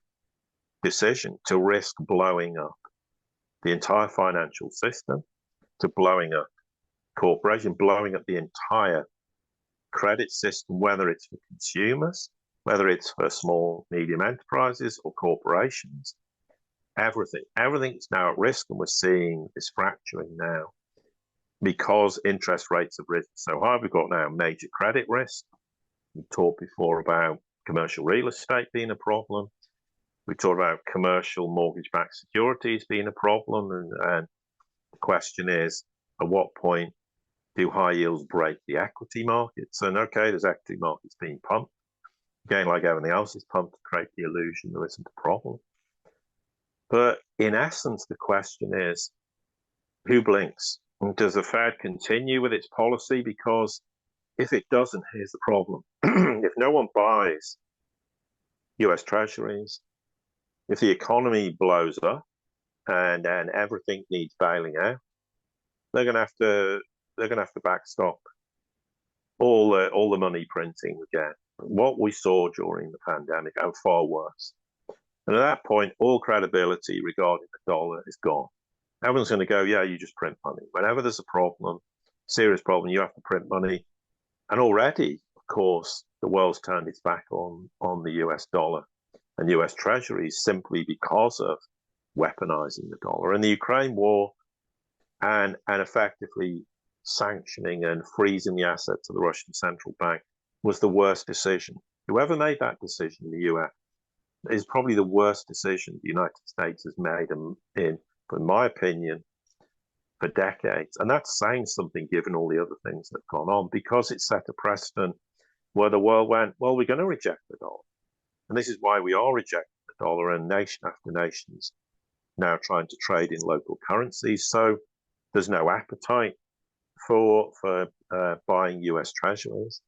decision to risk blowing up the entire financial system, to blowing up corporation, blowing up the entire credit system, whether it's for consumers, whether it's for small, medium enterprises or corporations. Everything's now at risk, and we're seeing this fracturing now because interest rates have risen so high. We've got now major credit risk. We talked before about commercial real estate being a problem. We talked about commercial mortgage-backed securities being a problem, and the question is, at what point do high yields break the equity markets? And okay, there's equity markets being pumped. Again, like everything else is pumped to create the illusion there isn't a problem. But in essence, the question is, who blinks? And does the Fed continue with its policy? Because if it doesn't, here's the problem. If no one buys US Treasuries, if the economy blows up and everything needs bailing out, they're going to have to backstop all the money printing again. What we saw during the pandemic, and far worse. And at that point, all credibility regarding the dollar is gone. Everyone's going to go, yeah, you just print money. Whenever there's a problem, serious problem, you have to print money. And already, of course, the world's turned its back on the US dollar and US Treasuries simply because of weaponizing the dollar. And the Ukraine war and effectively sanctioning and freezing the assets of the Russian central bank was the worst decision. Whoever made that decision in the US is probably the worst decision the United States has made in my opinion, for decades. And that's saying something given all the other things that have gone on, because it set a precedent where the world went, well, we're going to reject the dollar. And this is why we are rejecting the dollar, and nation after nation's now trying to trade in local currencies. So there's no appetite for buying US treasuries.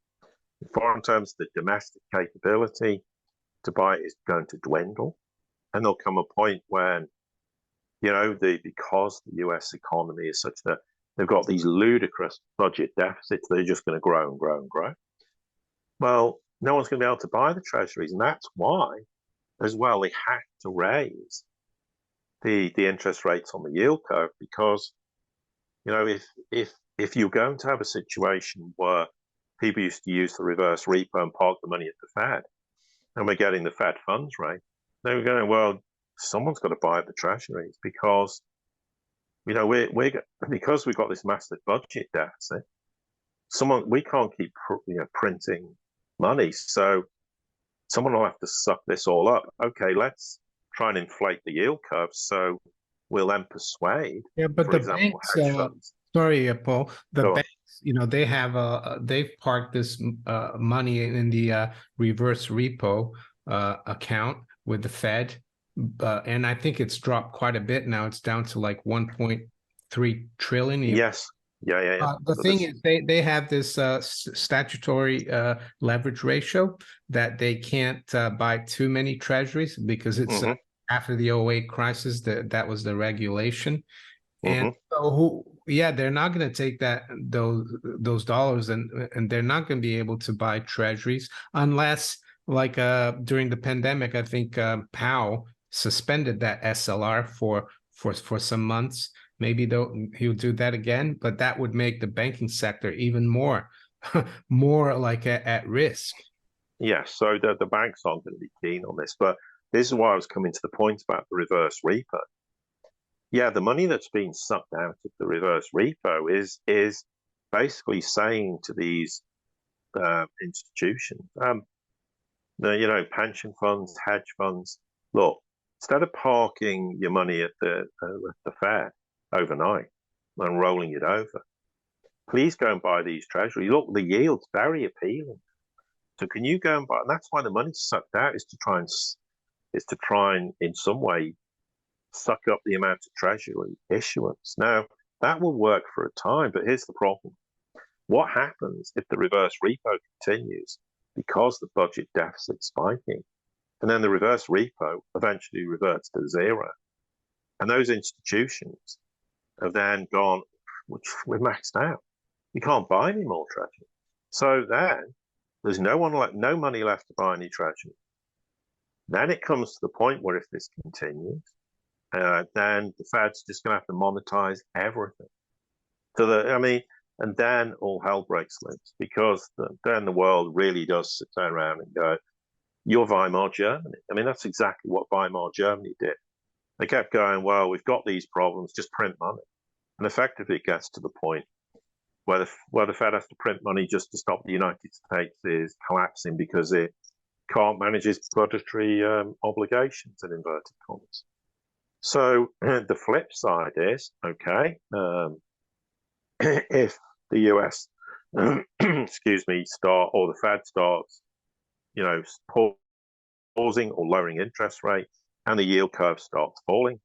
In foreign terms, the domestic capability to buy is going to dwindle. And there'll come a point when, because the US economy is such that they've got these ludicrous budget deficits, they're just going to grow and grow and grow. Well, no one's going to be able to buy the treasuries. And that's why, as well, they had to raise the interest rates on the yield curve, because, if you're going to have a situation where people used to use the reverse repo and park the money at the Fed, and we're getting the Fed funds rate, they were going, well, someone's got to buy the treasuries, because because we've got this massive budget deficit. We can't keep printing money, so someone will have to suck this all up. Okay, let's try and inflate the yield curve, so we'll then persuade. Yeah, but for the example, banks. hedge funds. Sorry, Paul. The Go on. banks, they have they've parked this money in the reverse repo account with the Fed, and I think it's dropped quite a bit now. It's down to like 1.3 trillion. Yes. Yeah. The thing is, they have this statutory leverage ratio that they can't buy too many treasuries, because it's after the 2008 crisis that was the regulation. And so they're not going to take those dollars and they're not going to be able to buy treasuries unless, like during the pandemic, I think Powell suspended that SLR for some months. Maybe he'll do that again, but that would make the banking sector even more like at risk. Yes, so the banks aren't going to be keen on this, but this is why I was coming to the point about the reverse repo. Yeah, the money that's being sucked out of the reverse repo is basically saying to these institutions, pension funds, hedge funds, look, instead of parking your money at the Fed overnight and rolling it over, please go and buy these treasuries. Look, the yield's very appealing. So can you go and buy? And that's why the money's sucked out, is to try and in some way suck up the amount of treasury issuance. Now, that will work for a time, but here's the problem. What happens if the reverse repo continues because the budget deficit's spiking, and then the reverse repo eventually reverts to zero? And those institutions have then gone, we're maxed out. We can't buy any more treasury. So then there's no money left to buy any treasury. Then it comes to the point where if this continues, then the Fed's just going to have to monetize everything. And then all hell breaks loose, because then the world really does turn around and go, you're Weimar Germany. I mean, that's exactly what Weimar Germany did. They kept going, well, we've got these problems, just print money. And effectively it gets to the point where the Fed has to print money just to stop the United States is collapsing, because it can't manage its budgetary obligations, in inverted commas. So the flip side is, okay, if the US, excuse me, or the Fed starts, pausing or lowering interest rates, and the yield curve starts falling,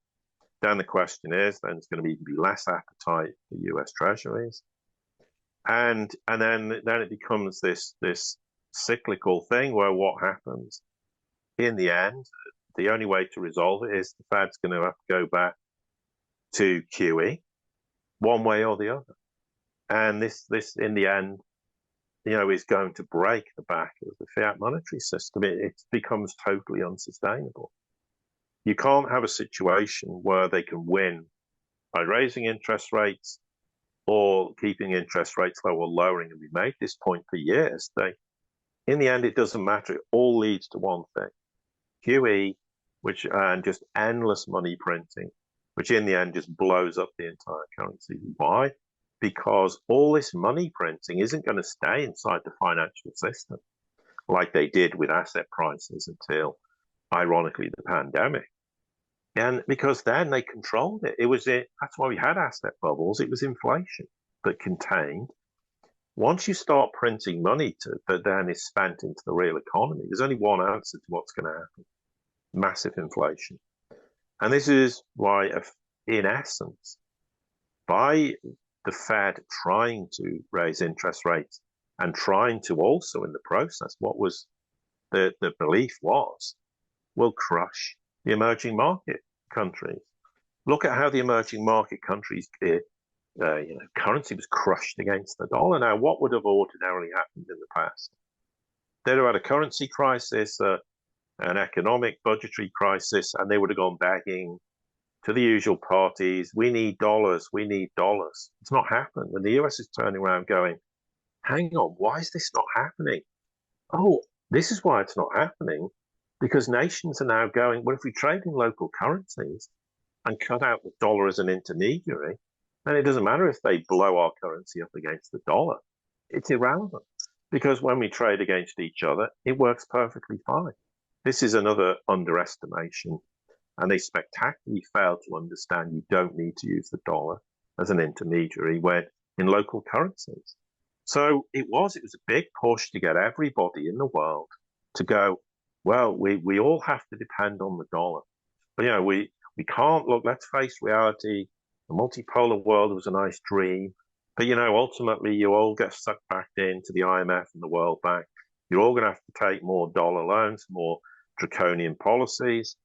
then the question is, then there's going to be less appetite for US treasuries, and then it becomes this cyclical thing where what happens in the end, the only way to resolve it is the Fed's going to have to go back to QE, one way or the other. And this in the end, is going to break the back of the fiat monetary system. It becomes totally unsustainable. You can't have a situation where they can win by raising interest rates or keeping interest rates low or lowering. And we made this point for years. In the end, it doesn't matter. It all leads to one thing: QE, and just endless money printing, which in the end just blows up the entire currency. Why? Because all this money printing isn't going to stay inside the financial system like they did with asset prices until ironically, the pandemic. And because then they controlled it. That's why we had asset bubbles. It was inflation that contained. Once you start printing money that then is spent into the real economy, there's only one answer to what's going to happen: massive inflation. And this is why, in essence, by the Fed trying to raise interest rates and trying to also, in the process, what was the belief was, will crush the emerging market countries. Look at how the emerging market countries, currency was crushed against the dollar. Now, what would have ordinarily happened in the past? They'd have had a currency crisis, an economic budgetary crisis, and they would have gone begging to the usual parties. We need dollars. We need dollars. It's not happened. And the US is turning around going, hang on, why is this not happening? Oh, this is why it's not happening. Because nations are now going, well, if we trade in local currencies and cut out the dollar as an intermediary, then it doesn't matter if they blow our currency up against the dollar. It's irrelevant. Because when we trade against each other, it works perfectly fine. This is another underestimation. And they spectacularly failed to understand you don't need to use the dollar as an intermediary when in local currencies. So it was a big push to get everybody in the world to go, well, we all have to depend on the dollar. But, we can't look, let's face reality. The multipolar world was a nice dream. But, ultimately, you all get sucked back into the IMF and the World Bank. You're all going to have to take more dollar loans, more draconian policies,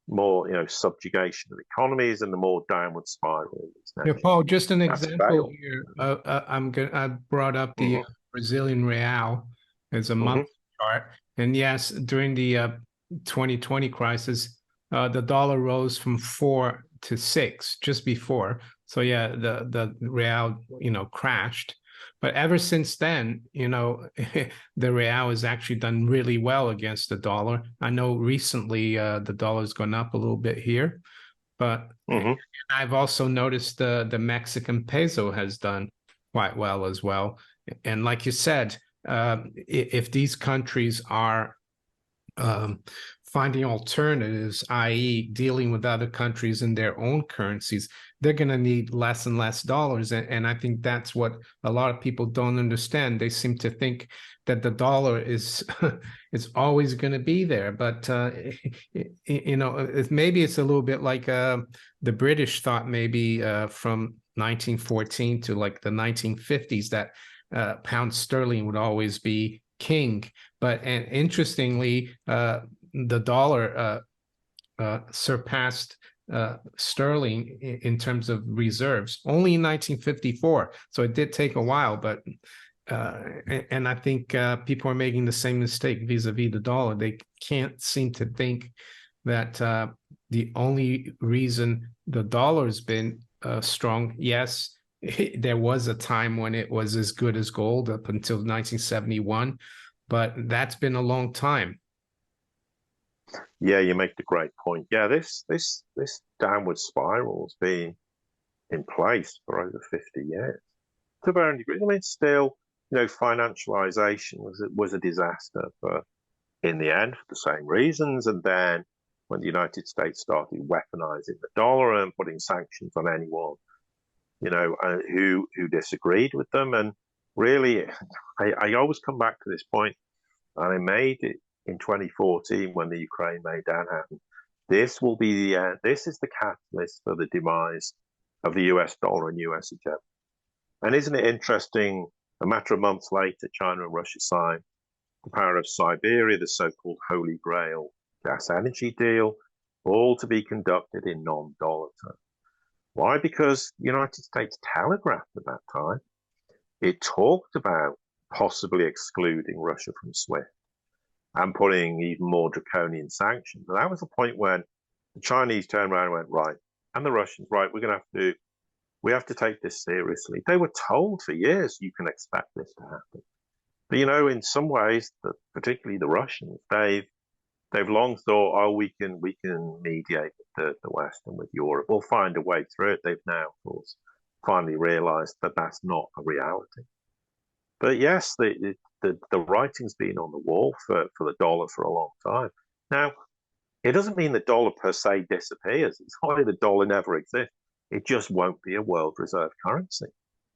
more, subjugation of economies, and the more downward spiral. Yeah, Paul, just an example here. I brought up the Brazilian real as a monthly chart, and yes, during the 2020 crisis, the dollar rose from 4 to 6 just before. So yeah, the real crashed. But ever since then, the real has actually done really well against the dollar. I know recently the dollar's gone up a little bit here, but I've also noticed the Mexican peso has done quite well as well. And like you said, if these countries are finding alternatives, i.e. dealing with other countries in their own currencies, they're going to need less and less dollars. And I think that's what a lot of people don't understand. They seem to think that the dollar is always going to be there. But, maybe it's a little bit like the British thought maybe from 1914 to like the 1950s that pound sterling would always be king. But and interestingly, the dollar surpassed sterling in terms of reserves only in 1954. So it did take a while, but and I think people are making the same mistake vis-a-vis the dollar. They can't seem to think that the only reason the dollar's been strong, yes, there was a time when it was as good as gold up until 1971, but that's been a long time. Yeah, you make the great point. Yeah, this downward spiral has been in place for over 50 years to varying degrees. I mean, still, financialization was a disaster, but in the end, for the same reasons. And then when the United States started weaponizing the dollar and putting sanctions on anyone, who disagreed with them, and really, I always come back to this point, and I made it in 2014 when the Ukraine Maidan happened. This will be the end. This is the catalyst for the demise of the US dollar and US hegemony. And isn't it interesting? A matter of months later, China and Russia signed the Power of Siberia, the so-called Holy Grail gas energy deal, all to be conducted in non-dollar terms. Why? Because the United States telegraphed at that time. It talked about possibly excluding Russia from SWIFT and putting even more draconian sanctions. And that was the point when the Chinese turned around and went, right, and the Russians, right, we have to take this seriously. They were told for years, you can expect this to happen. But, in some ways, particularly the Russians, they've long thought, oh, we can mediate with the West and with Europe. We'll find a way through it. They've now, of course, finally realized that that's not a reality. But yes, the writing's been on the wall for the dollar for a long time. Now, It doesn't mean the dollar per se disappears. It's not like the dollar never exists. It just won't be a world reserve currency.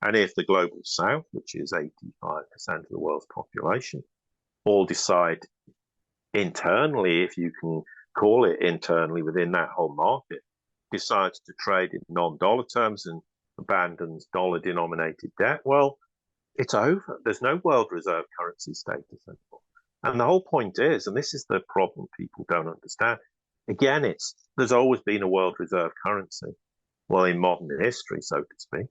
And if the global south, which is 85% of the world's population, all decide internally, if you can call it internally within that whole market, decides to trade in non-dollar terms and abandons dollar-denominated debt, well, it's over. There's no world reserve currency status anymore. And the whole point is, and this is the problem people don't understand, again, there's always been a world reserve currency, well, in modern history, so to speak.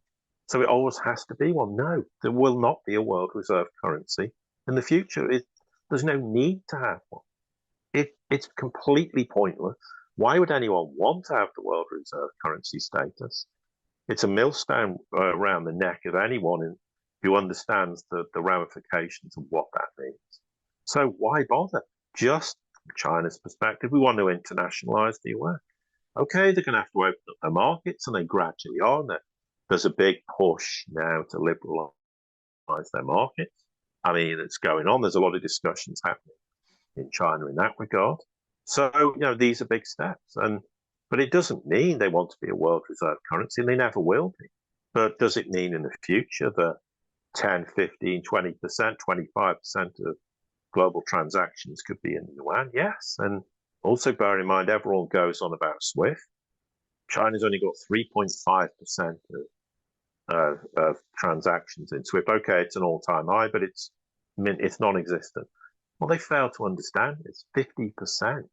So it always has to be one. No, there will not be a world reserve currency in the future. There's no need to have one. It's completely pointless. Why would anyone want to have the world reserve currency status? It's a millstone around the neck of anyone who understands the ramifications of what that means. So why bother? Just from China's perspective, we want to internationalize the US. Okay, they're going to have to open up their markets, and they gradually are. There's a big push now to liberalize their markets. I mean, it's going on. There's a lot of discussions happening in China in that regard. So, these are big steps. But it doesn't mean they want to be a world reserve currency, and they never will be. But does it mean in the future that 10, 15, 20%, 25% of global transactions could be in the yuan? Yes. And also bear in mind, everyone goes on about SWIFT. China's only got 3.5% of transactions in SWIFT. Okay, it's an all-time high, but it's non-existent. Well, they fail to understand it's 50%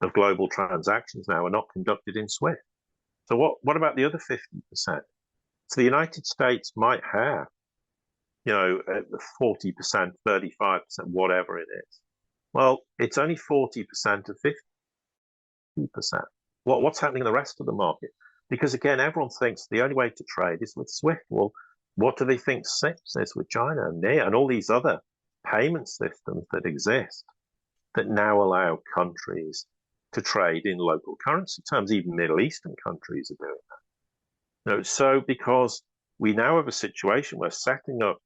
of global transactions now are not conducted in SWIFT. So what about the other 50%? So the United States might have, 40%, 35%, whatever it is. Well, it's only 40% of 50%. What's happening in the rest of the market? Because again, everyone thinks the only way to trade is with SWIFT. Well, what do they think SIPS is with China and all these other payment systems that exist that now allow countries to trade in local currency terms? Even Middle Eastern countries are doing that. So because we now have a situation where setting up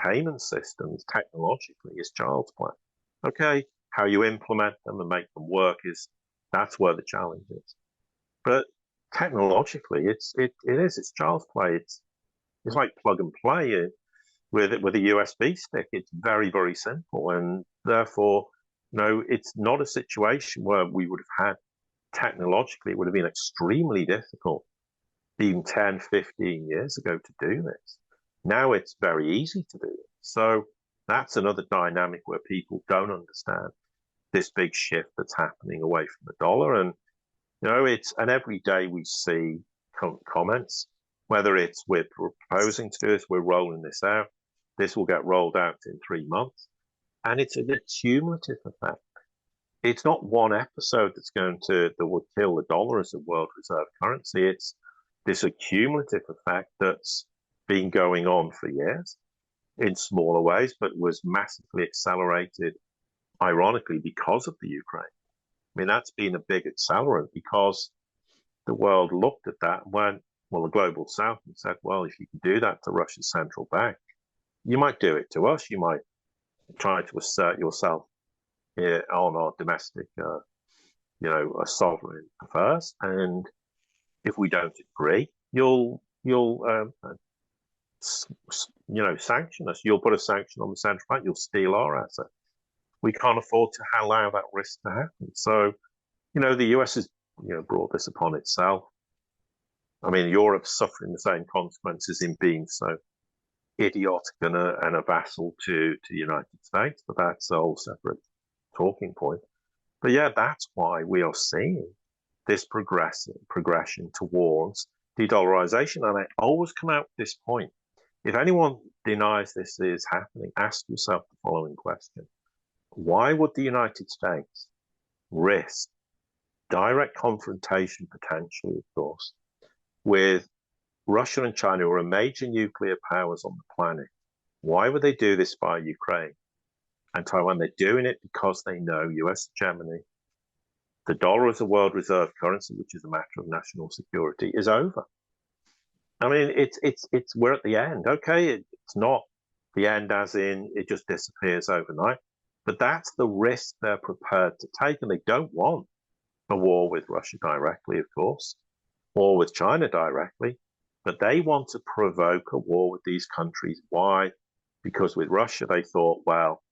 payment systems technologically is child's play. Okay, how you implement them and make them work that's where the challenge is. But technologically, it's child's play. It's like plug and play with a USB stick. It's very, very simple, and therefore, it's not a situation where we would have had technologically. It would have been extremely difficult even 10, 15 years ago to do this. Now it's very easy to do it. So that's another dynamic where people don't understand this big shift that's happening away from the dollar. And and every day we see comments, whether it's we're proposing to do this, we're rolling this out, this will get rolled out in 3 months, and it's a cumulative effect. It's not one episode that will kill the dollar as a world reserve currency. It's this cumulative effect that's been going on for years in smaller ways, but was massively accelerated, ironically, because of the Ukraine. I mean, that's been a big accelerant because the world looked at that and went, well, the global south, and said, well, if you can do that to Russia's central bank, you might do it to us. You might try to assert yourself on our domestic, a sovereign first. And if we don't agree, you'll sanction us. You'll put a sanction on the central bank. You'll steal our assets. We can't afford to allow that risk to happen. So, the US has, brought this upon itself. I mean, Europe's suffering the same consequences in being so idiotic and a vassal to the United States, but that's a whole separate talking point. But yeah, that's why we are seeing this progression towards de-dollarization. And I always come out with this point. If anyone denies this is happening, ask yourself the following question. Why would the United States risk direct confrontation, potentially, of course, with Russia and China, who are major nuclear powers on the planet? Why would they do this by Ukraine and Taiwan? They're doing it because they know US hegemony, the dollar as a world reserve currency, which is a matter of national security, is over. I mean, we're at the end. Okay, it's not the end as in it just disappears overnight, but that's the risk they're prepared to take, and they don't want a war with Russia directly, of course, or with China directly, but they want to provoke a war with these countries. Why? Because with Russia, they thought, well,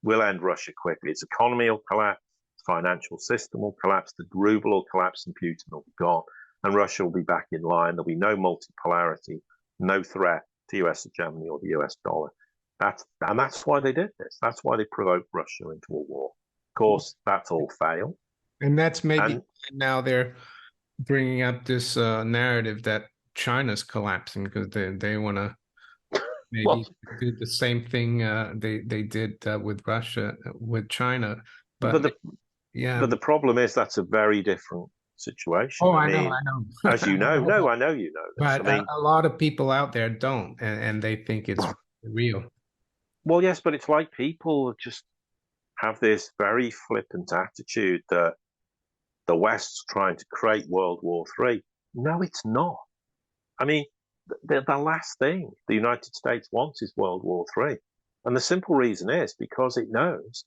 we'll end Russia quickly. Its economy will collapse, its financial system will collapse, the ruble will collapse, and Putin will be gone, and Russia will be back in line. There'll be no multipolarity, no threat to US hegemony or the US dollar. That's why they did this. That's why they provoked Russia into a war. Of course, that's all failed. And that's maybe now they're bringing up this narrative that China's collapsing because they want to maybe do the same thing they did with Russia, with China. But the problem is that's a very different situation. Oh, I know. As you know, I know you know this. But a lot of people out there don't, and they think it's real. Well, yes, but it's like people just have this very flippant attitude that the West's trying to create World War III. No, it's not. I mean, the last thing the United States wants is World War III. And the simple reason is because it knows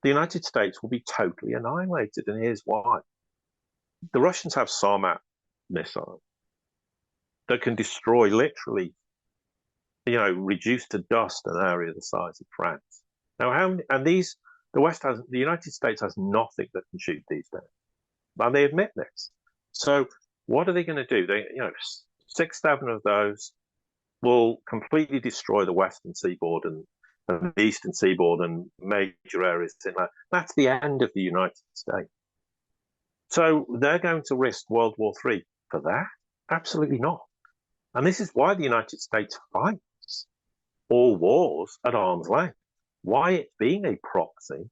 the United States will be totally annihilated. And here's why. The Russians have Sarmat missiles that can destroy literally, reduce to dust an area the size of France. Now, the United States has nothing that can shoot these down. And they admit this. So what are they going to do? 6, 7 of those will completely destroy the Western seaboard and the Eastern seaboard and major areas. That's the end of the United States. So they're going to risk World War III for that? Absolutely not. And this is why the United States fights all wars at arm's length. Why it's being a proxy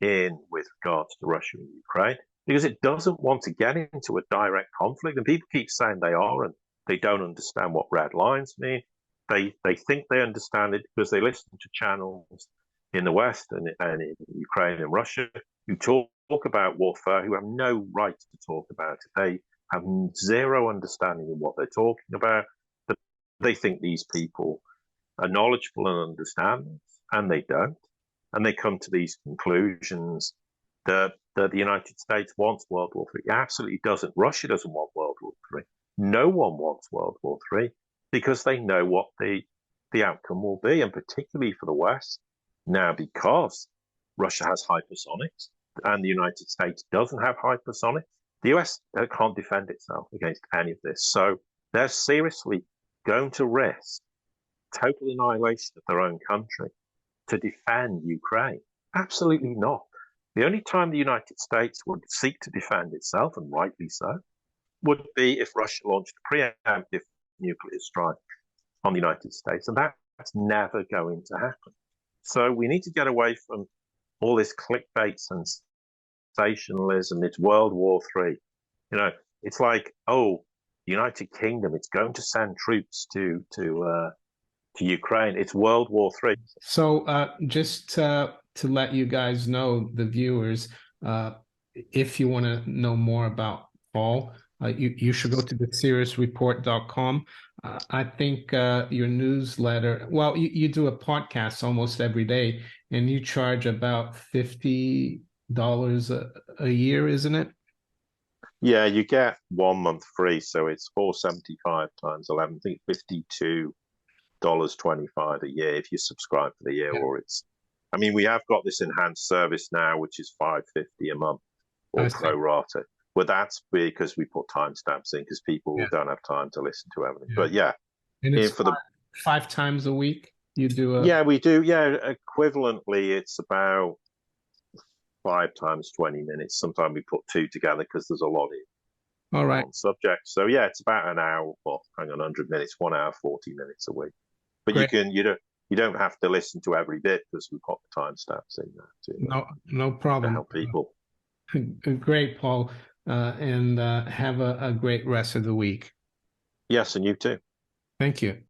with regards to Russia and Ukraine, because it doesn't want to get into a direct conflict. And people keep saying they are, and they don't understand what red lines mean. They think they understand it because they listen to channels in the West and in Ukraine and Russia who talk about warfare, who have no right to talk about it. They have zero understanding of what they're talking about. But they think these people are knowledgeable and understand this, and they don't. And they come to these conclusions that the United States wants World War III. It absolutely doesn't. Russia doesn't want World War III. No one wants World War III because they know what the outcome will be, and particularly for the West. Now, because Russia has hypersonics and the United States doesn't have hypersonics, the US can't defend itself against any of this. So they're seriously going to risk total annihilation of their own country to defend Ukraine. Absolutely not. The only time the United States would seek to defend itself, and rightly so, would be if Russia launched a preemptive nuclear strike on the United States, and that's never going to happen. So we need to get away from all this clickbait sensationalism. It's World War III. It's like, the United Kingdom, it's going to send troops to Ukraine. It's World War III. So just to let you guys know, the viewers, if you want to know more about Paul, you should go to the SiriusReport.com. I think your newsletter, well, you do a podcast almost every day, and you charge about $50 a year, isn't it? Yeah, you get 1 month free, so it's $4.75 times 11. I think $52.25 a year if you subscribe for the year, or we have got this enhanced service now, which is $5.50 a month, or pro rata. Well, that's because we put timestamps in because people don't have time to listen to everything. But and it's for 5 times a week you do. We do. Yeah, equivalently, it's about 5 times 20 minutes. Sometimes we put 2 together because there's a lot in. All right. Subject. So it's about an hour. Well, 100 minutes, 1 hour, 40 minutes a week. But Great. you don't have to listen to every bit because we put the timestamps in there too. No problem. To help people. Great, Paul. And have a great rest of the week. Yes, and you too. Thank you.